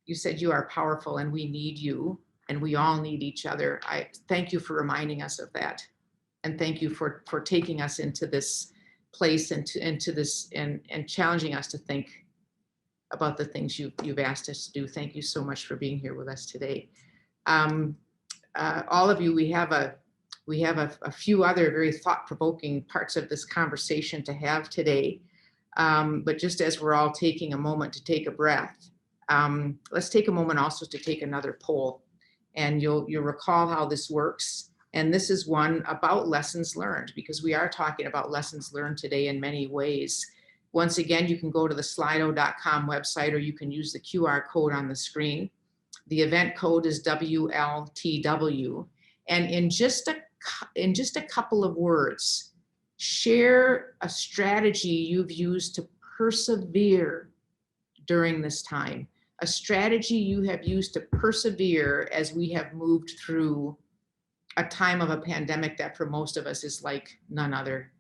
You said you are powerful and we need you. and we all need each other. I thank you for reminding us of that. And thank you for taking us into this place and into this and challenging us to think about the things you've asked us to do. Thank you so much for being here with us today. All of you, we have a few other very thought-provoking parts of this conversation to have today. But just as we're all taking a moment to take a breath, let's take a moment also to take another poll. And you'll recall how this works. And this is one about lessons learned, because we are talking about lessons learned today in many ways. Once again, you can go to the slido.com website, or you can use the QR code on the screen. The event code is WLTW. And in just a couple of words, share a strategy you've used to persevere during this time. A strategy you have used to persevere as we have moved through a time of a pandemic that for most of us is like none other.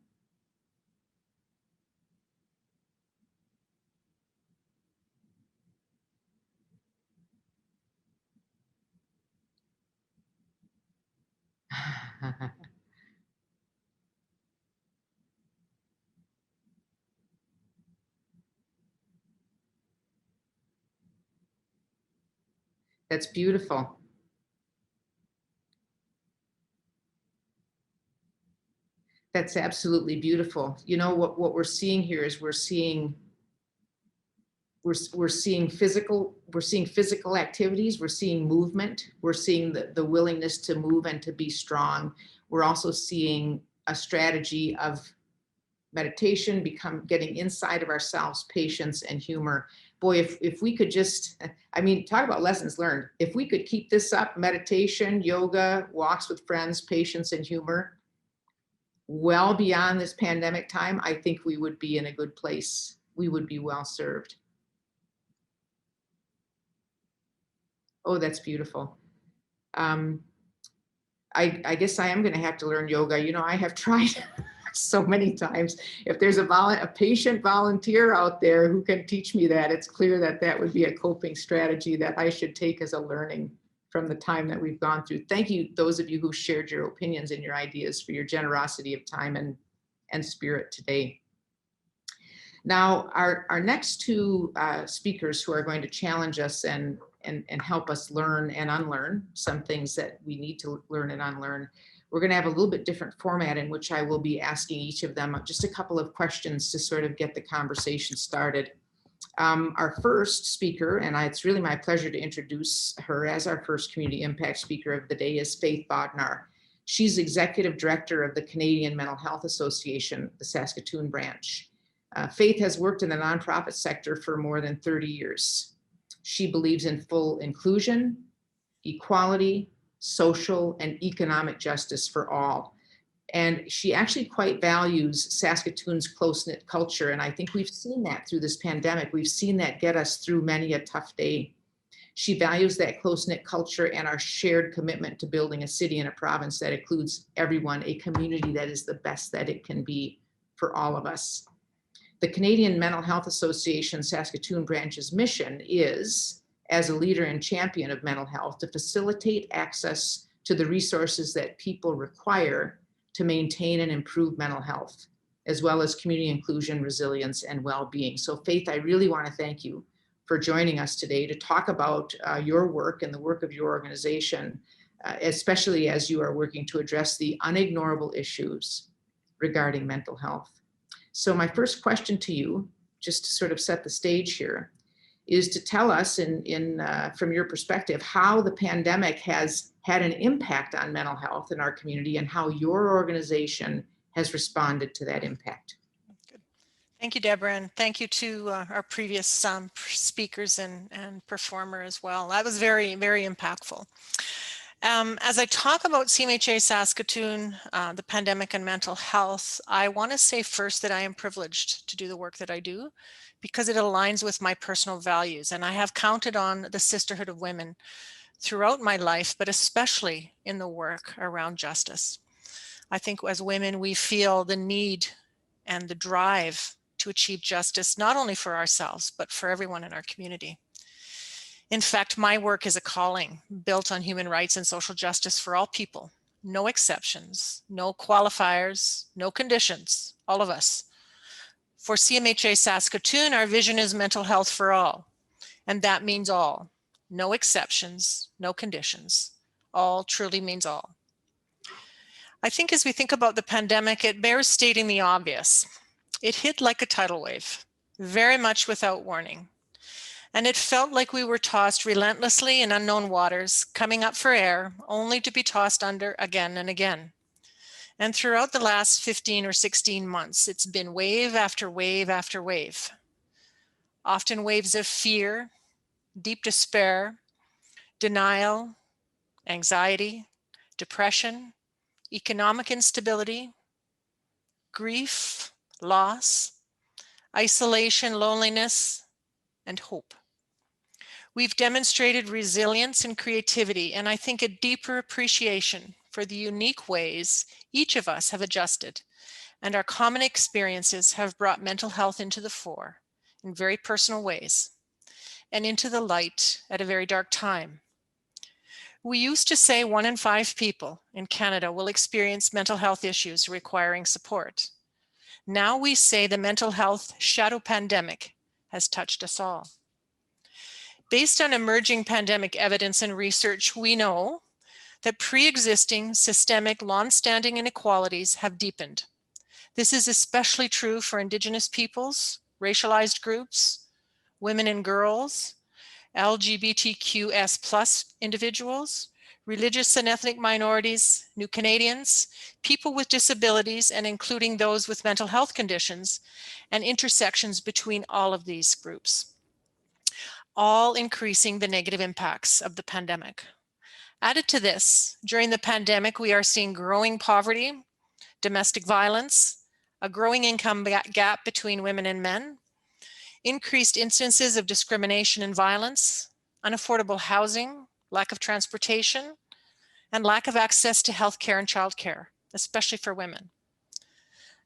That's beautiful. That's absolutely beautiful. You know, what we're seeing here is we're seeing physical activities, we're seeing movement, we're seeing the willingness to move and to be strong. We're also seeing a strategy of meditation, getting inside of ourselves, patience and humor. Boy, if we could just, I mean, talk about lessons learned. If we could keep this up, meditation, yoga, walks with friends, patience and humor, well beyond this pandemic time, I think we would be in a good place. We would be well served. Oh, that's beautiful. I guess I am going to have to learn yoga. You know, I have tried so many times. If there's a patient volunteer out there who can teach me that, it's clear that that would be a coping strategy that I should take as a learning from the time that we've gone through. Thank you, those of you who shared your opinions and your ideas, for your generosity of time and spirit today. Now, our next two speakers who are going to challenge us and help us learn and unlearn some things that we need to learn and unlearn. We're going to have a little bit different format in which I will be asking each of them just a couple of questions to sort of get the conversation started. Our first speaker, and it's really my pleasure to introduce her as our first community impact speaker of the day, is Faith Bodnar. She's Executive Director of the Canadian Mental Health Association, the Saskatoon branch. Faith has worked in the nonprofit sector for more than 30 years. She believes in full inclusion, equality, social and economic justice for all. And she actually quite values Saskatoon's close-knit culture. And I think we've seen that through this pandemic. We've seen that get us through many a tough day. She values that close-knit culture and our shared commitment to building a city and a province that includes everyone, a community that is the best that it can be for all of us. The Canadian Mental Health Association Saskatoon branch's mission is, as a leader and champion of mental health, to facilitate access to the resources that people require to maintain and improve mental health, as well as community inclusion, resilience, and well-being. So Faith, I really want to thank you for joining us today to talk about your work and the work of your organization, especially as you are working to address the unignorable issues regarding mental health. So my first question to you, just to sort of set the stage here, is to tell us from your perspective how the pandemic has had an impact on mental health in our community and how your organization has responded to that impact. Good. Thank you, Debra, and thank you to our previous speakers and performer as well. That was very, very impactful. As I talk about CMHA Saskatoon, the pandemic and mental health, I want to say first that I am privileged to do the work that I do because it aligns with my personal values. And I have counted on the sisterhood of women throughout my life, but especially in the work around justice. I think as women, we feel the need and the drive to achieve justice, not only for ourselves, but for everyone in our community. In fact, my work is a calling built on human rights and social justice for all people. No exceptions, no qualifiers, no conditions, all of us. For CMHA Saskatoon, our vision is mental health for all, and that means all. No exceptions, no conditions. All truly means all. I think as we think about the pandemic, it bears stating the obvious. It hit like a tidal wave, very much without warning. And it felt like we were tossed relentlessly in unknown waters, coming up for air, only to be tossed under again and again. And throughout the last 15 or 16 months, it's been wave after wave after wave. Often waves of fear, deep despair, denial, anxiety, depression, economic instability, grief, loss, isolation, loneliness, and hope. We've demonstrated resilience and creativity, and I think a deeper appreciation for the unique ways each of us have adjusted, and our common experiences have brought mental health into the fore in very personal ways, and into the light at a very dark time. We used to say 1 in 5 people in Canada will experience mental health issues requiring support. Now we say the mental health shadow pandemic has touched us all. Based on emerging pandemic evidence and research, we know that pre-existing systemic long-standing inequalities have deepened. This is especially true for Indigenous peoples, racialized groups, women and girls, LGBTQS+ individuals, religious and ethnic minorities, New Canadians, people with disabilities, and including those with mental health conditions, and intersections between all of these groups, all increasing the negative impacts of the pandemic. Added to this, during the pandemic, we are seeing growing poverty, domestic violence, a growing income gap between women and men, increased instances of discrimination and violence, unaffordable housing, lack of transportation, and lack of access to healthcare and childcare, especially for women.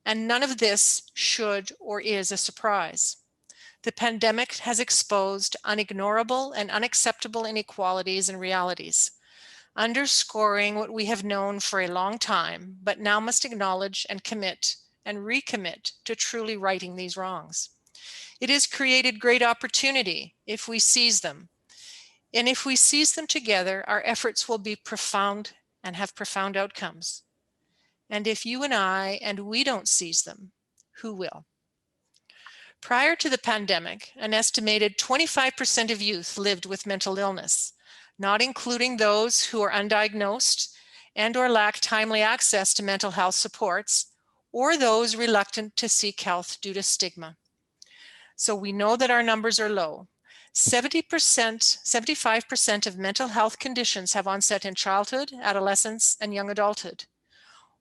And none of this should or is a surprise. The pandemic has exposed unignorable and unacceptable inequalities and realities, underscoring what we have known for a long time, but now must acknowledge and commit and recommit to truly righting these wrongs. It has created great opportunity if we seize them. And if we seize them together, our efforts will be profound and have profound outcomes. And if you and I and we don't seize them, who will? Prior to the pandemic, an estimated 25% of youth lived with mental illness, not including those who are undiagnosed and or lack timely access to mental health supports, or those reluctant to seek health due to stigma. So we know that our numbers are low. 75% of mental health conditions have onset in childhood, adolescence, and young adulthood.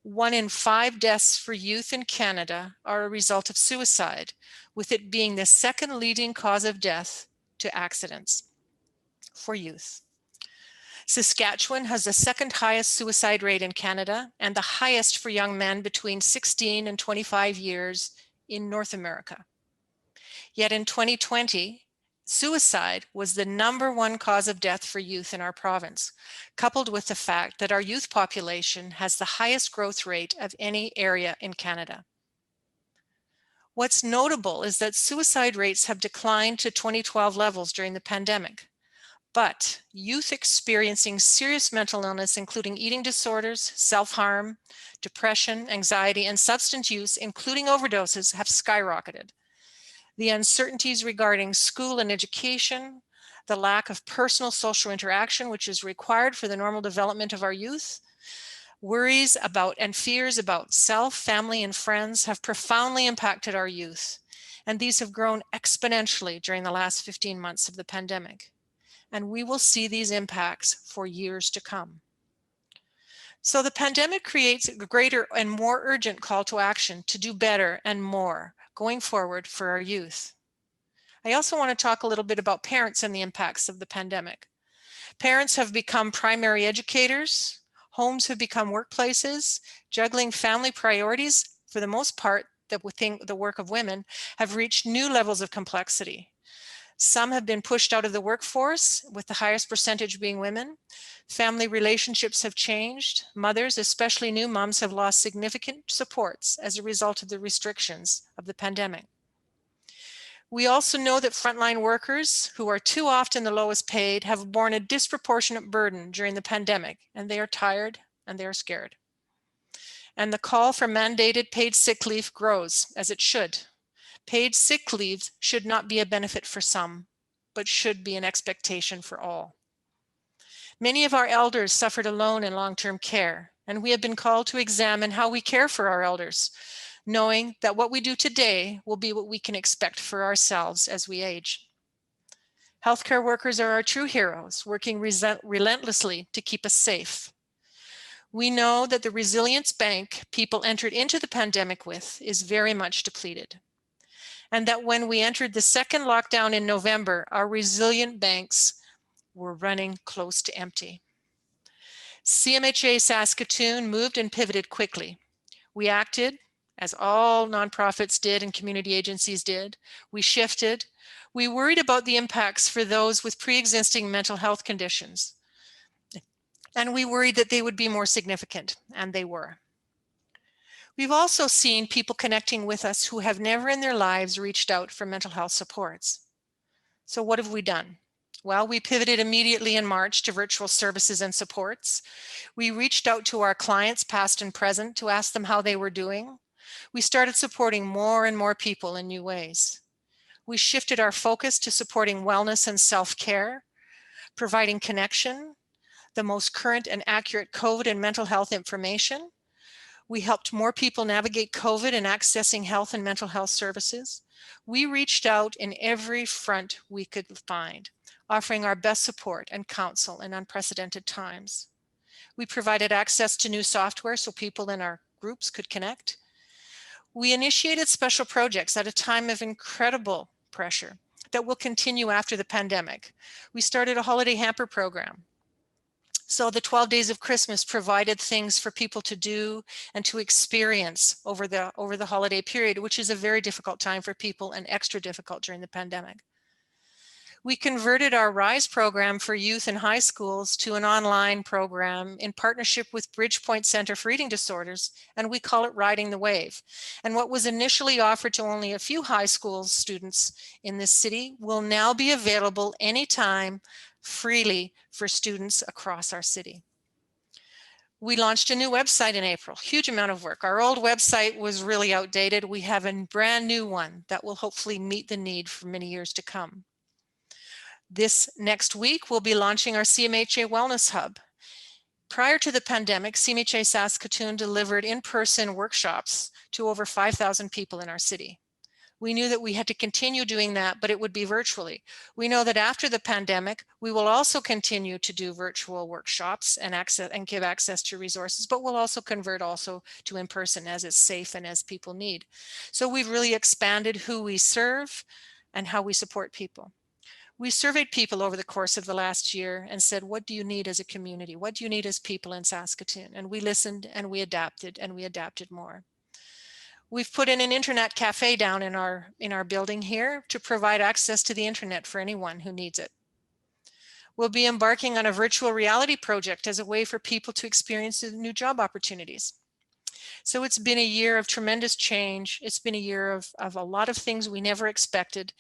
1 in 5 deaths for youth in Canada are a result of suicide, with it being the second leading cause of death to accidents for youth. Saskatchewan has the second highest suicide rate in Canada and the highest for young men between 16 and 25 years in North America. Yet in 2020, suicide was the #1 cause of death for youth in our province, coupled with the fact that our youth population has the highest growth rate of any area in Canada. What's notable is that suicide rates have declined to 2012 levels during the pandemic, but youth experiencing serious mental illness, including eating disorders, self-harm, depression, anxiety, and substance use, including overdoses, have skyrocketed. The uncertainties regarding school and education, the lack of personal social interaction, which is required for the normal development of our youth, worries about and fears about self, family, and friends have profoundly impacted our youth. And these have grown exponentially during the last 15 months of the pandemic. And we will see these impacts for years to come. So the pandemic creates a greater and more urgent call to action to do better and more going forward for our youth. I also want to talk a little bit about parents and the impacts of the pandemic. Parents have become primary educators, homes have become workplaces, juggling family priorities, for the most part, that within the work of women, have reached new levels of complexity. Some have been pushed out of the workforce, with the highest percentage being women. Family relationships have changed. Mothers, especially new moms, have lost significant supports as a result of the restrictions of the pandemic. We also know that frontline workers, who are too often the lowest paid, have borne a disproportionate burden during the pandemic, and they are tired and they are scared. And the call for mandated paid sick leave grows, as it should. Paid sick leave should not be a benefit for some, but should be an expectation for all. Many of our elders suffered alone in long-term care, and we have been called to examine how we care for our elders, knowing that what we do today will be what we can expect for ourselves as we age. Healthcare workers are our true heroes, working relentlessly to keep us safe. We know that the resilience bank people entered into the pandemic with is very much depleted, and that when we entered the second lockdown in November, our resilient banks were running close to empty. CMHA Saskatoon moved and pivoted quickly. We acted, as all nonprofits did and community agencies did. We shifted. We worried about the impacts for those with pre-existing mental health conditions. And we worried that they would be more significant, and they were. We've also seen people connecting with us who have never in their lives reached out for mental health supports. So what have we done? Well, we pivoted immediately in March to virtual services and supports. We reached out to our clients, past and present, to ask them how they were doing. We started supporting more and more people in new ways. We shifted our focus to supporting wellness and self-care, providing connection, the most current and accurate COVID and mental health information. We helped more people navigate COVID and accessing health and mental health services. We reached out in every front we could find, offering our best support and counsel in unprecedented times. We provided access to new software so people in our groups could connect. We initiated special projects at a time of incredible pressure that will continue after the pandemic. We started a holiday hamper program. So the 12 days of Christmas provided things for people to do and to experience over the holiday period, which is a very difficult time for people and extra difficult during the pandemic. We converted our RISE program for youth in high schools to an online program in partnership with Bridgepoint Center for Eating Disorders, and we call it Riding the Wave. And what was initially offered to only a few high school students in this city will now be available anytime freely for students across our city. We launched a new website in April, huge amount of work. Our old website was really outdated. We have a brand new one that will hopefully meet the need for many years to come. This next week, we'll be launching our CMHA Wellness Hub. Prior to the pandemic, CMHA Saskatoon delivered in-person workshops to over 5,000 people in our city. We knew that we had to continue doing that, but it would be virtually. We know that after the pandemic, we will also continue to do virtual workshops and give access to resources, but we'll also convert also to in-person as it's safe and as people need. So we've really expanded who we serve and how we support people. We surveyed people over the course of the last year and said, what do you need as a community? What do you need as people in Saskatoon? And we listened and we adapted more. We've put in an internet cafe down in our building here to provide access to the internet for anyone who needs it. We'll be embarking on a virtual reality project as a way for people to experience new job opportunities. So it's been a year of tremendous change. It's been a year of a lot of things we never expected.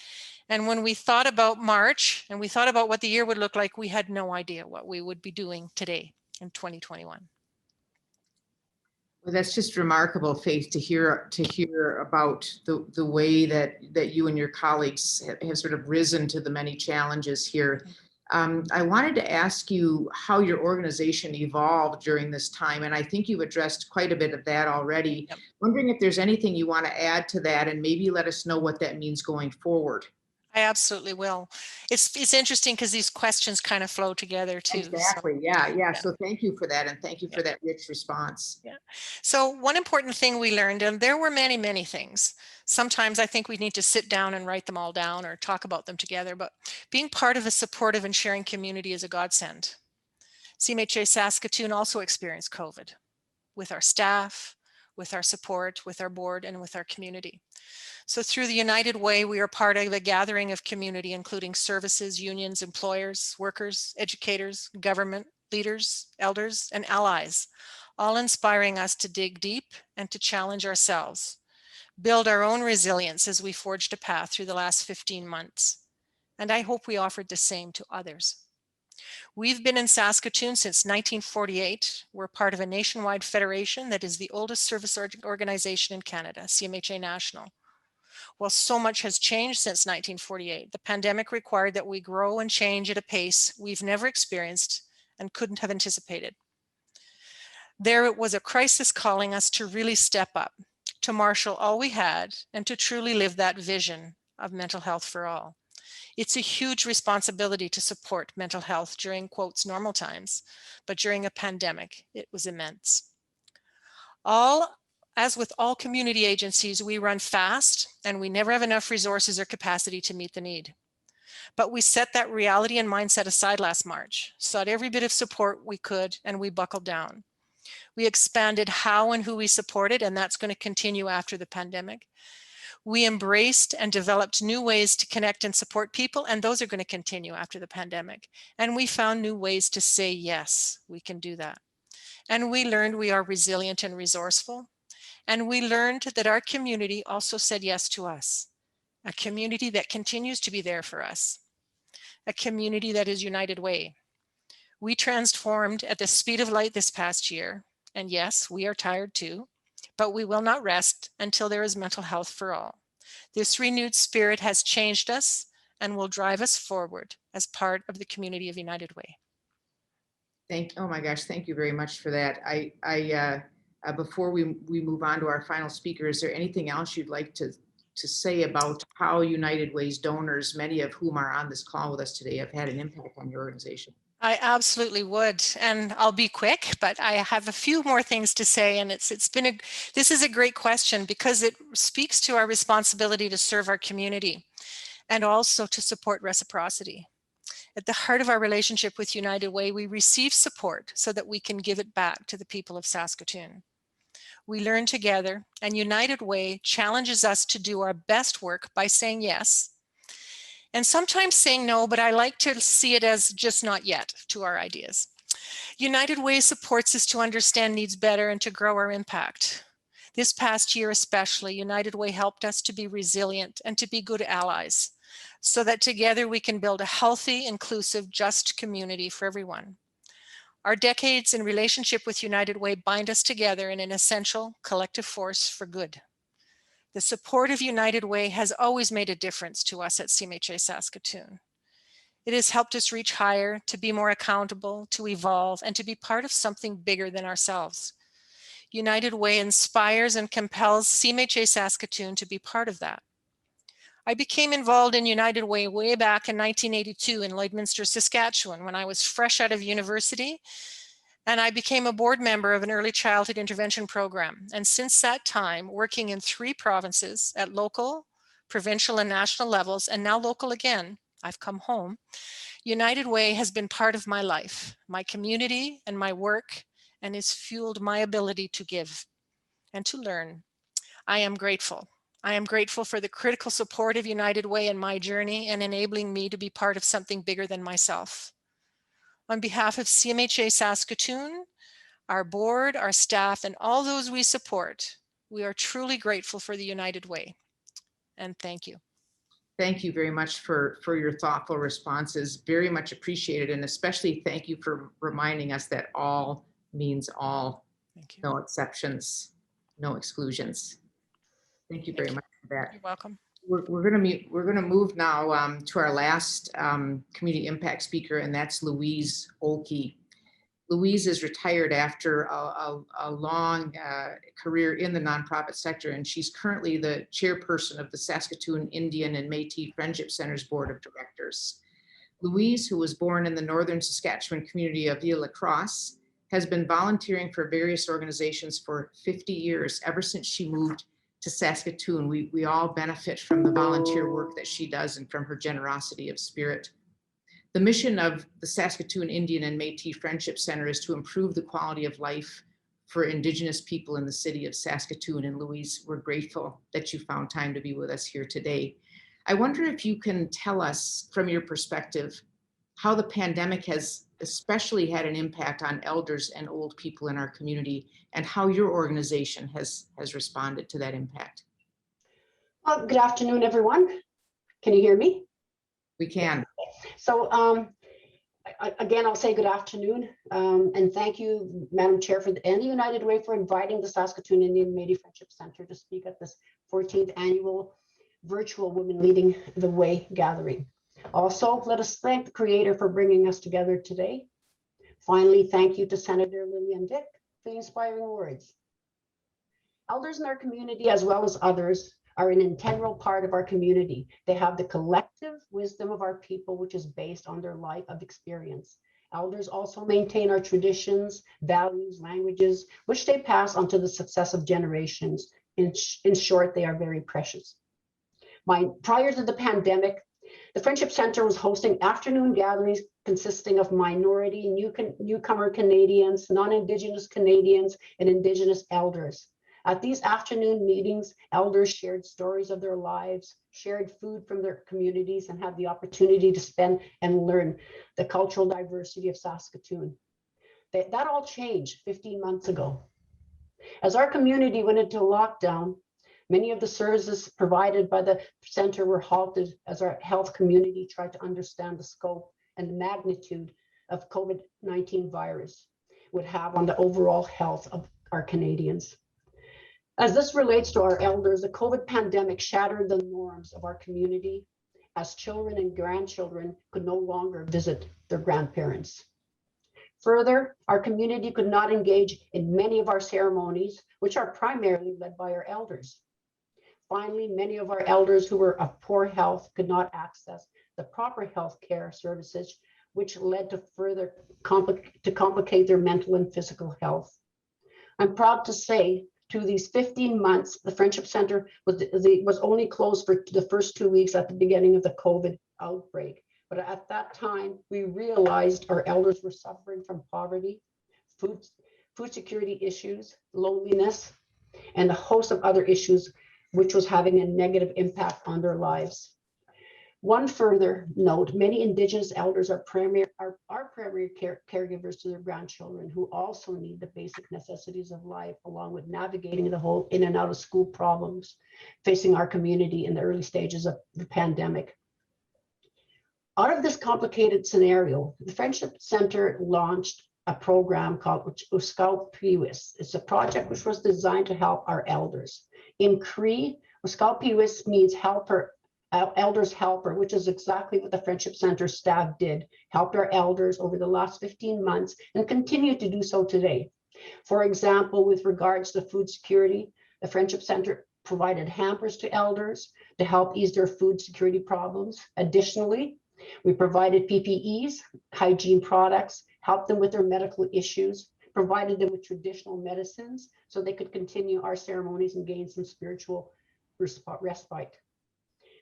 And when we thought about March and we thought about what the year would look like, we had no idea what we would be doing today in 2021. Well, that's just remarkable, Faith, to hear about the way that you and your colleagues have sort of risen to the many challenges here. I wanted to ask you how your organization evolved during this time, and I think you've addressed quite a bit of that already. Yep. Wondering if there's anything you want to add to that, and maybe let us know what that means going forward. I absolutely will. It's interesting because these questions kind of flow together too. Exactly. So, yeah. So thank you for that, and thank you for that rich response. Yeah. So one important thing we learned, and there were many, many things. Sometimes I think we need to sit down and write them all down or talk about them together, but being part of a supportive and sharing community is a godsend. CMHA Saskatoon also experienced COVID with our staff, with our support, with our board, and with our community. So through the United Way, we are part of a gathering of community, including services, unions, employers, workers, educators, government, leaders, elders, and allies, all inspiring us to dig deep and to challenge ourselves, build our own resilience as we forged a path through the last 15 months. And I hope we offered the same to others. We've been in Saskatoon since 1948. We're part of a nationwide federation that is the oldest service organization in Canada, CMHA National. Well, so much has changed since 1948. The pandemic required that we grow and change at a pace we've never experienced and couldn't have anticipated. There was a crisis calling us to really step up, to marshal all we had, and to truly live that vision of mental health for all. It's a huge responsibility to support mental health during, quotes, normal times, but during a pandemic, it was immense. As with all community agencies, we run fast and we never have enough resources or capacity to meet the need. But we set that reality and mindset aside last March, sought every bit of support we could, and we buckled down. We expanded how and who we supported, and that's going to continue after the pandemic. We embraced and developed new ways to connect and support people, and those are going to continue after the pandemic. And we found new ways to say, yes, we can do that. And we learned we are resilient and resourceful. And we learned that our community also said yes to us, a community that continues to be there for us, a community that is United Way. We transformed at the speed of light this past year. And yes, we are tired too, but we will not rest until there is mental health for all. This renewed spirit has changed us and will drive us forward as part of the community of United Way. Oh my gosh, thank you very much for that. Before we move on to our final speaker, is there anything else you'd like to say about how United Way's donors, many of whom are on this call with us today, have had an impact on your organization? I absolutely would, and I'll be quick, but I have a few more things to say, and this is a great question because it speaks to our responsibility to serve our community and also to support reciprocity. At the heart of our relationship with United Way, we receive support so that we can give it back to the people of Saskatoon. We learn together, and United Way challenges us to do our best work by saying yes, and sometimes saying no, but I like to see it as just not yet to our ideas. United Way supports us to understand needs better and to grow our impact. This past year especially, United Way helped us to be resilient and to be good allies so that together we can build a healthy, inclusive, just community for everyone. Our decades in relationship with United Way bind us together in an essential collective force for good. The support of United Way has always made a difference to us at CMHA Saskatoon. It has helped us reach higher, to be more accountable, to evolve, and to be part of something bigger than ourselves. United Way inspires and compels CMHA Saskatoon to be part of that. I became involved in United Way way back in 1982 in Lloydminster, Saskatchewan, when I was fresh out of university, and I became a board member of an early childhood intervention program. And since that time, working in 3 provinces at local, provincial, and national levels, and now local again, I've come home, United Way has been part of my life, my community, and my work, and has fueled my ability to give and to learn. I am grateful. I am grateful for the critical support of United Way in my journey and enabling me to be part of something bigger than myself. On behalf of CMHA Saskatoon, our board, our staff, and all those we support, we are truly grateful for the United Way. And thank you. Thank you very much for your thoughtful responses. Very much appreciated. And especially thank you for reminding us that all means all. Thank you. No exceptions, no exclusions. Thank you very much for that. You're welcome. We're going to move now to our last community impact speaker, and that's Louise Olkey. Louise is retired after a long career in the nonprofit sector, and she's currently the chairperson of the Saskatoon Indian and Métis Friendship Center's Board of Directors. Louise, who was born in the northern Saskatchewan community of Ville-Lacrosse, has been volunteering for various organizations for 50 years, ever since she moved to Saskatoon. We all benefit from the volunteer work that she does and from her generosity of spirit. The mission of the Saskatoon Indian and Métis Friendship Center is to improve the quality of life for Indigenous people in the city of Saskatoon. And Louise, we're grateful that you found time to be with us here today. I wonder if you can tell us from your perspective how the pandemic has especially had an impact on elders and old people in our community, and how your organization has responded to that impact. Well, good afternoon, everyone. Can you hear me? We can. So again, I'll say good afternoon, and thank you, Madam Chair, and the United Way for inviting the Saskatoon Indian Métis Friendship Center to speak at this 14th annual virtual Women Leading the Way gathering. Also, let us thank the Creator for bringing us together today. Finally, thank you to Senator Lillian Dyck for the inspiring words. Elders in our community, as well as others, are an integral part of our community. They have the collective wisdom of our people, which is based on their life of experience. Elders also maintain our traditions, values, languages, which they pass on to the successive generations. In short, they are very precious. Prior to the pandemic, the Friendship Center was hosting afternoon gatherings consisting of minority, newcomer Canadians, non-Indigenous Canadians, and Indigenous elders. At these afternoon meetings, elders shared stories of their lives, shared food from their communities, and had the opportunity to spend and learn the cultural diversity of Saskatoon. That all changed 15 months ago. As our community went into lockdown, many of the services provided by the center were halted as our health community tried to understand the scope and the magnitude of COVID-19 virus would have on the overall health of our Canadians. As this relates to our elders, the COVID pandemic shattered the norms of our community as children and grandchildren could no longer visit their grandparents. Further, our community could not engage in many of our ceremonies, which are primarily led by our elders. Finally, many of our elders who were of poor health could not access the proper health care services, which led to further complicate their mental and physical health. I'm proud to say, to these 15 months, the Friendship Center was only closed for the first 2 weeks at the beginning of the COVID outbreak. But at that time, we realized our elders were suffering from poverty, food security issues, loneliness, and a host of other issues, which was having a negative impact on their lives. One further note, many Indigenous elders are primary caregivers to their grandchildren, who also need the basic necessities of life, along with navigating the whole in and out of school problems facing our community in the early stages of the pandemic. Out of this complicated scenario, the Friendship Center launched a program called Uskalpiwis. It's a project which was designed to help our elders. In Cree, Uskalpiwis means helper, elders helper, which is exactly what the Friendship Center staff did, helped our elders over the last 15 months and continue to do so today. For example, with regards to food security, the Friendship Center provided hampers to elders to help ease their food security problems. Additionally, we provided PPEs, hygiene products, helped them with their medical issues, provided them with traditional medicines so they could continue our ceremonies and gain some spiritual respite.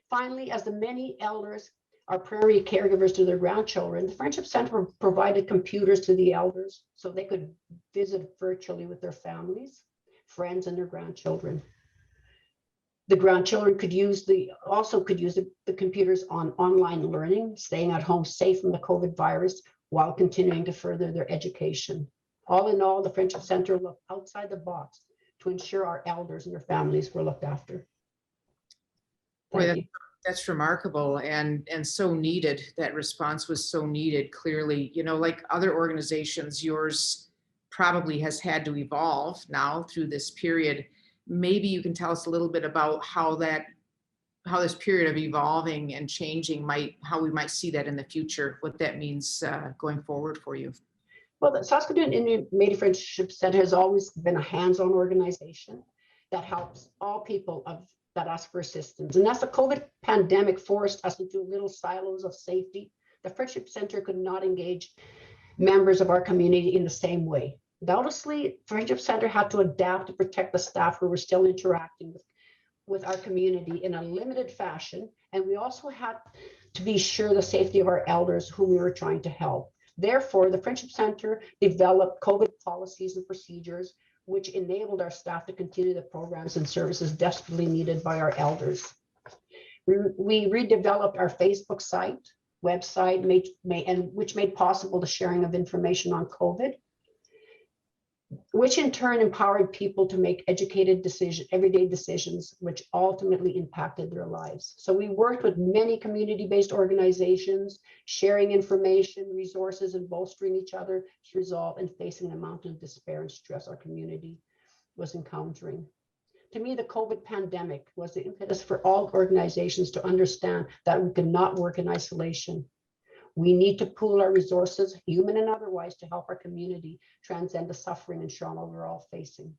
Finally, as the many elders are primary caregivers to their grandchildren, the Friendship Center provided computers to the elders so they could visit virtually with their families, friends, and their grandchildren. The grandchildren could use the computers on online learning, staying at home safe from the COVID virus while continuing to further their education. All in all, the Friendship Center looked outside the box to ensure our elders and their families were looked after. Boy, that's remarkable and so needed. That response was so needed, clearly. You know, like other organizations, yours probably has had to evolve now through this period. Maybe you can tell us a little bit about how this period of evolving and changing how we might see that in the future, what that means going forward for you. Well, the Saskatoon Indian Métis Friendship Center has always been a hands-on organization that helps all people that ask for assistance. And as the COVID pandemic forced us into little silos of safety, the Friendship Center could not engage members of our community in the same way. Doubtlessly, Friendship Center had to adapt to protect the staff who were still interacting with our community in a limited fashion. And we also had to be sure the safety of our elders whom we were trying to help. Therefore, the Friendship Center developed COVID policies and procedures, which enabled our staff to continue the programs and services desperately needed by our elders. We redeveloped our Facebook website, which made possible the sharing of information on COVID, which in turn empowered people to make educated everyday decisions, which ultimately impacted their lives. So we worked with many community-based organizations, sharing information, resources, and bolstering each other to resolve and facing the mountain of despair and stress our community was encountering. To me, the COVID pandemic was the impetus for all organizations to understand that we could not work in isolation. We need to pool our resources, human and otherwise, to help our community transcend the suffering and trauma we're all facing.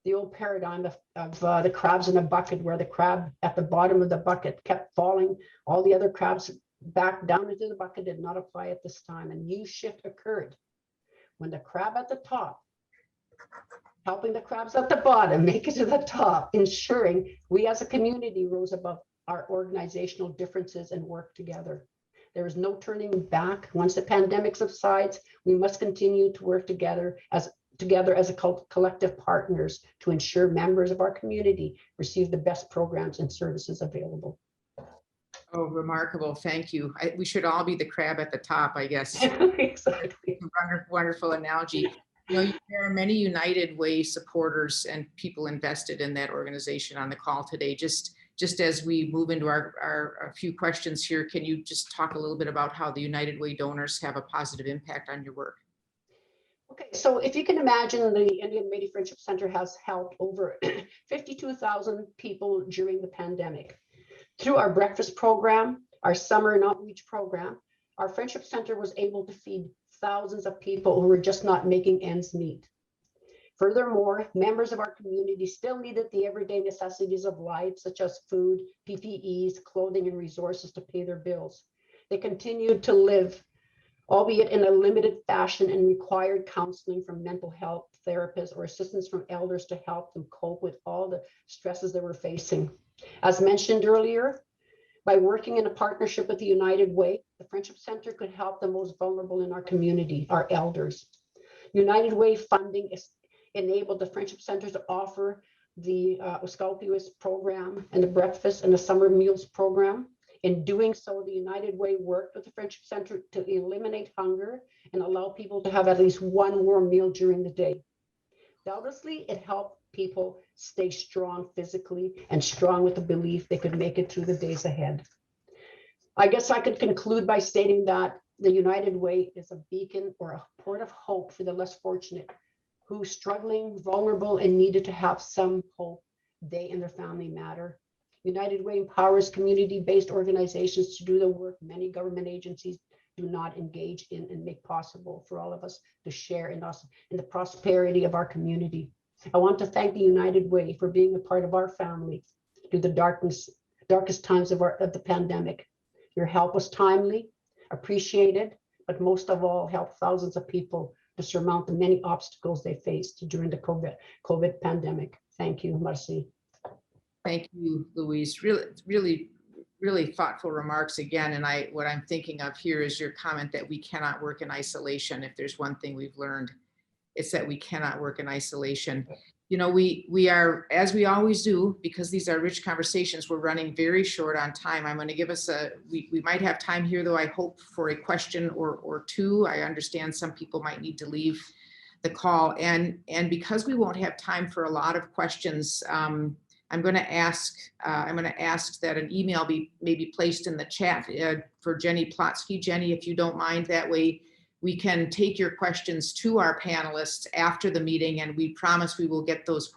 The old paradigm of the crabs in a bucket, where the crab at the bottom of the bucket kept falling, all the other crabs back down into the bucket, did not apply at this time. A new shift occurred when the crab at the top, helping the crabs at the bottom make it to the top, ensuring we as a community rose above our organizational differences and work together. There is no turning back. Once the pandemic subsides, we must continue to work together as collective partners to ensure members of our community receive the best programs and services available. Oh, remarkable. Thank you. We should all be the crab at the top, I guess. Exactly. Wonderful analogy. You know, there are many United Way supporters and people invested in that organization on the call today. Just as we move into our few questions here, can you just talk a little bit about how the United Way donors have a positive impact on your work? Okay, so if you can imagine, the Indian Métis Friendship Center has helped over 52,000 people during the pandemic. Through our breakfast program, our summer and outreach program, our Friendship Center was able to feed thousands of people who were just not making ends meet. Furthermore, members of our community still needed the everyday necessities of life, such as food, PPEs, clothing, and resources to pay their bills. They continued to live, albeit in a limited fashion, and required counseling from mental health therapists or assistance from elders to help them cope with all the stresses they were facing. As mentioned earlier, by working in a partnership with the United Way, the Friendship Center could help the most vulnerable in our community, our elders. United Way funding enabled the Friendship Center to offer the Uskalpiwis program and the breakfast and the summer meals program. In doing so, the United Way worked with the Friendship Center to eliminate hunger and allow people to have at least one warm meal during the day. Doubtlessly, it helped people stay strong physically and strong with the belief they could make it through the days ahead. I guess I could conclude by stating that the United Way is a beacon or a port of hope for the less fortunate who struggling, vulnerable, and needed to have some hope they and their family matter. United Way empowers community-based organizations to do the work many government agencies do not engage in and make possible for all of us to share in the prosperity of our community. I want to thank the United Way for being a part of our family through the darkest times of the pandemic. Your help was timely, appreciated, but most of all, helped thousands of people to surmount the many obstacles they faced during the COVID pandemic. Thank you, Marcy. Thank you, Louise. Really thoughtful remarks again. And what I'm thinking of here is your comment that we cannot work in isolation. If there's one thing we've learned, it's that we cannot work in isolation. You know, we are, as we always do, because these are rich conversations, we're running very short on time. I'm going to give us we might have time here, though, I hope, for a question or two. I understand some people might need to leave the call. And because we won't have time for a lot of questions, I'm going to ask that an email be maybe placed in the chat for Jenny Plotsky. Jenny, if you don't mind, that way we can take your questions to our panelists after the meeting, and we promise we will get those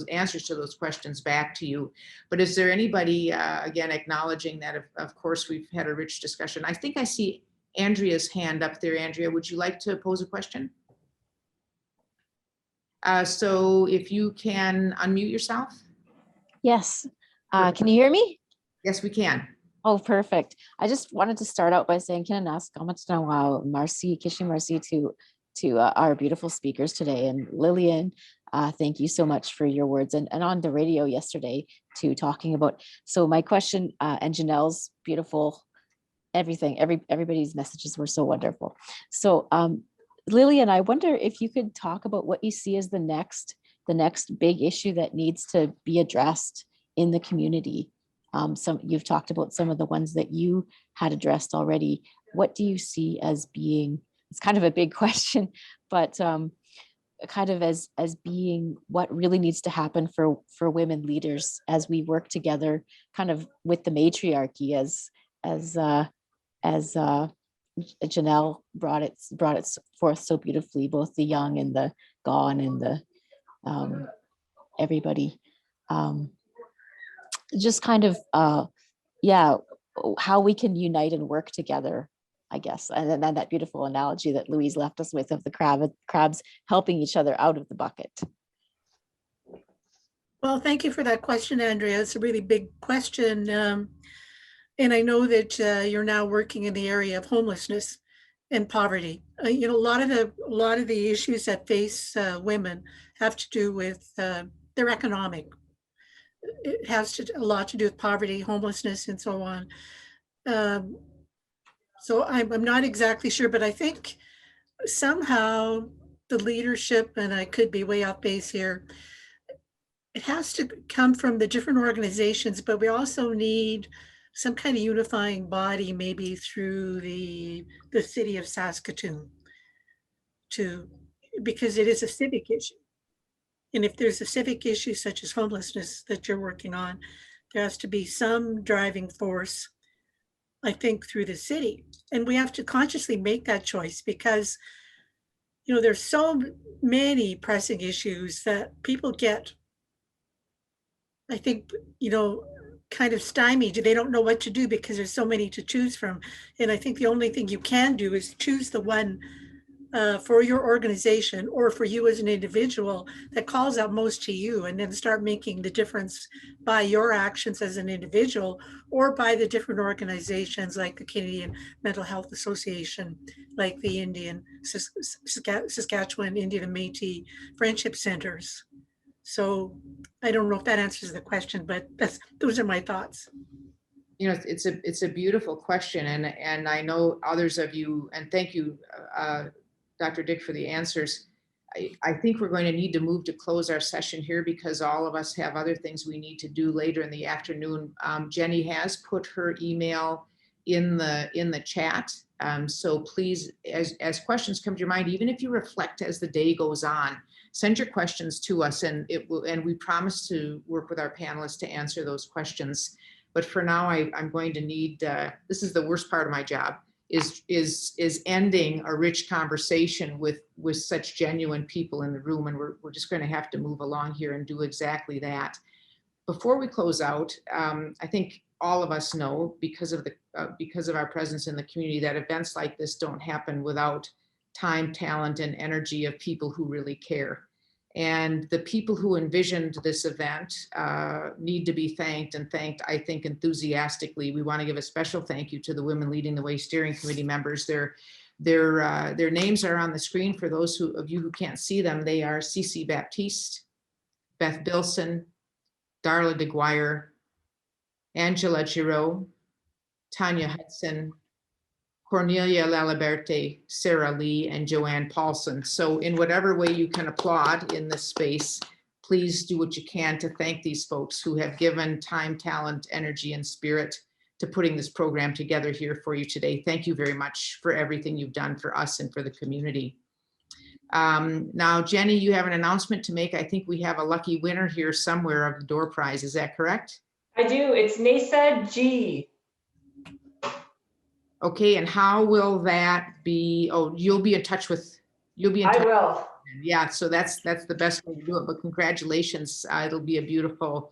answers to those questions back to you. But is there anybody, again, acknowledging that, of course, we've had a rich discussion. I think I see Andrea's hand up there. Andrea, would you like to pose a question? So if you can unmute yourself. Yes. Can you hear me? Yes, we can. Oh, perfect. I just wanted to start out by saying, can I ask how much now, Marcy, Kishi Marcy, to our beautiful speakers today, and Lillian, thank you so much for your words, and on the radio yesterday too, talking about. So my question, and Janelle's beautiful, everything, everybody's messages were so wonderful. So Lillian, I wonder if you could talk about what you see as the next big issue that needs to be addressed in the community. You've talked about some of the ones that you had addressed already. What do you see as being, it's kind of a big question, but kind of as being what really needs to happen for women leaders as we work together kind of with the matriarchy as Janelle brought it forth so beautifully, both the young and the gone and the everybody. Just kind of yeah, how we can unite and work together, I guess. And then that beautiful analogy that Louise left us with of the crabs helping each other out of the bucket. Well, thank you for that question, Andrea. It's a really big question. And I know that you're now working in the area of homelessness and poverty. You know, a lot of the issues that face women have to do with their economic. It has a lot to do with poverty, homelessness, and so on. So I'm not exactly sure, but I think somehow the leadership, and I could be way off base here, it has to come from the different organizations, but we also need some kind of unifying body, maybe through the city of Saskatoon, because it is a civic issue. And if there's a civic issue such as homelessness that you're working on, there has to be some driving force, I think, through the city. And we have to consciously make that choice because, you know, there's so many pressing issues that people get, I think, you know, kind of stymied. They don't know what to do because there's so many to choose from. And I think the only thing you can do is choose the one for your organization or for you as an individual that calls out most to you, and then start making the difference by your actions as an individual or by the different organizations like the Canadian Mental Health Association, like the Saskatchewan Indian and Métis Friendship Centers. So I don't know if that answers the question, but those are my thoughts. You know, it's a beautiful question, and I know others of you, and thank you, Dr. Dyck, for the answers. I think we're going to need to move to close our session here because all of us have other things we need to do later in the afternoon. Jenny has put her email in the chat. So please, as questions come to your mind, even if you reflect as the day goes on, send your questions to us, and we promise to work with our panelists to answer those questions. But for now, I'm going to need, this is the worst part of my job, is ending a rich conversation with such genuine people in the room. And we're just going to have to move along here and do exactly that. Before we close out, I think all of us know, because of our presence in the community, that events like this don't happen without time, talent, and energy of people who really care. And the people who envisioned this event need to be thanked, and thanked, I think, enthusiastically. We want to give a special thank you to the Women Leading the Way Steering Committee members. Their names are on the screen for those of you who can't see them. They are Cece Baptiste, Beth Bilson, Darla DeGuire, Angela Giraud, Tanya Hudson, Cornelia Laliberte, Sarah Lee, and Joanne Paulson. So in whatever way you can applaud in this space, please do what you can to thank these folks who have given time, talent, energy, and spirit to putting this program together here for you today. Thank you very much for everything you've done for us and for the community. Now, Jenny, you have an announcement to make. I think we have a lucky winner here somewhere of the door prize. Is that correct? I do. It's Nasa G. Okay, and how will that be? Oh, you'll be in touch. I will. Yeah, so that's the best way to do it. But congratulations. It'll be a beautiful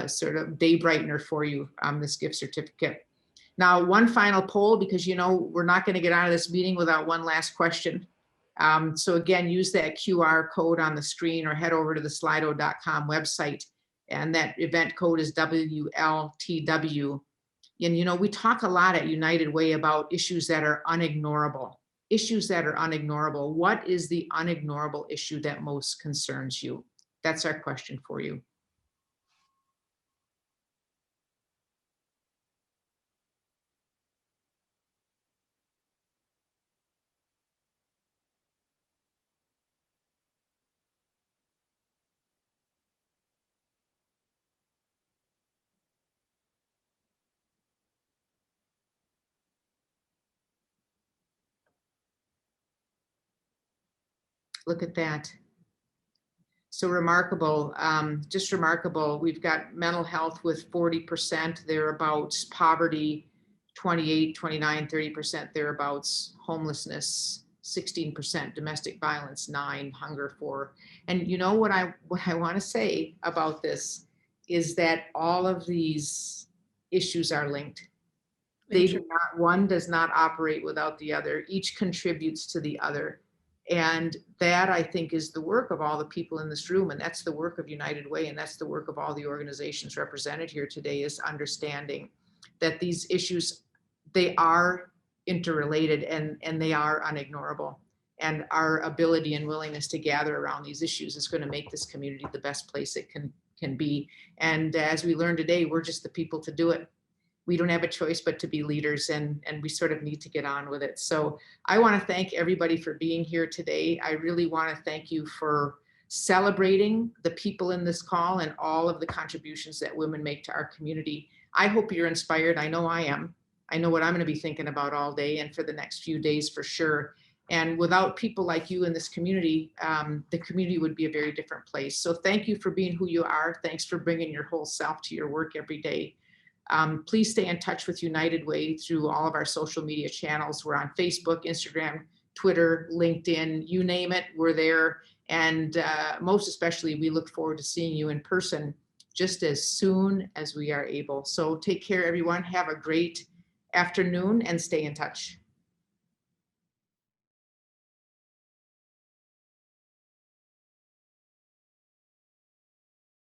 sort of day brightener for you, this gift certificate. Now, one final poll, because you know we're not going to get out of this meeting without one last question. So again, use that QR code on the screen or head over to the slido.com website. And that event code is WLTW. And, you know, we talk a lot at United Way about issues that are unignorable. Issues that are unignorable. What is the unignorable issue that most concerns you? That's our question for you. Look at that. So remarkable, just remarkable. We've got mental health with 40% thereabouts, poverty 28, 29, 30% thereabouts, homelessness 16%, domestic violence 9, hunger 4. And you know what I want to say about this is that all of these issues are linked. They do not, one does not operate without the other. Each contributes to the other. And that, I think, is the work of all the people in this room. And that's the work of United Way. And that's the work of all the organizations represented here today, is understanding that these issues, they are interrelated and they are unignorable. And our ability and willingness to gather around these issues is going to make this community the best place it can be. And as we learned today, we're just the people to do it. We don't have a choice but to be leaders, and we sort of need to get on with it. So I want to thank everybody for being here today. I really want to thank you for celebrating the people in this call and all of the contributions that women make to our community. I hope you're inspired. I know I am. I know what I'm going to be thinking about all day and for the next few days for sure. And without people like you in this community, the community would be a very different place. So thank you for being who you are. Thanks for bringing your whole self to your work every day. Please stay in touch with United Way through all of our social media channels. We're on Facebook, Instagram, Twitter, LinkedIn, you name it, we're there. And most especially, we look forward to seeing you in person just as soon as we are able. So take care, everyone. Have a great afternoon and stay in touch.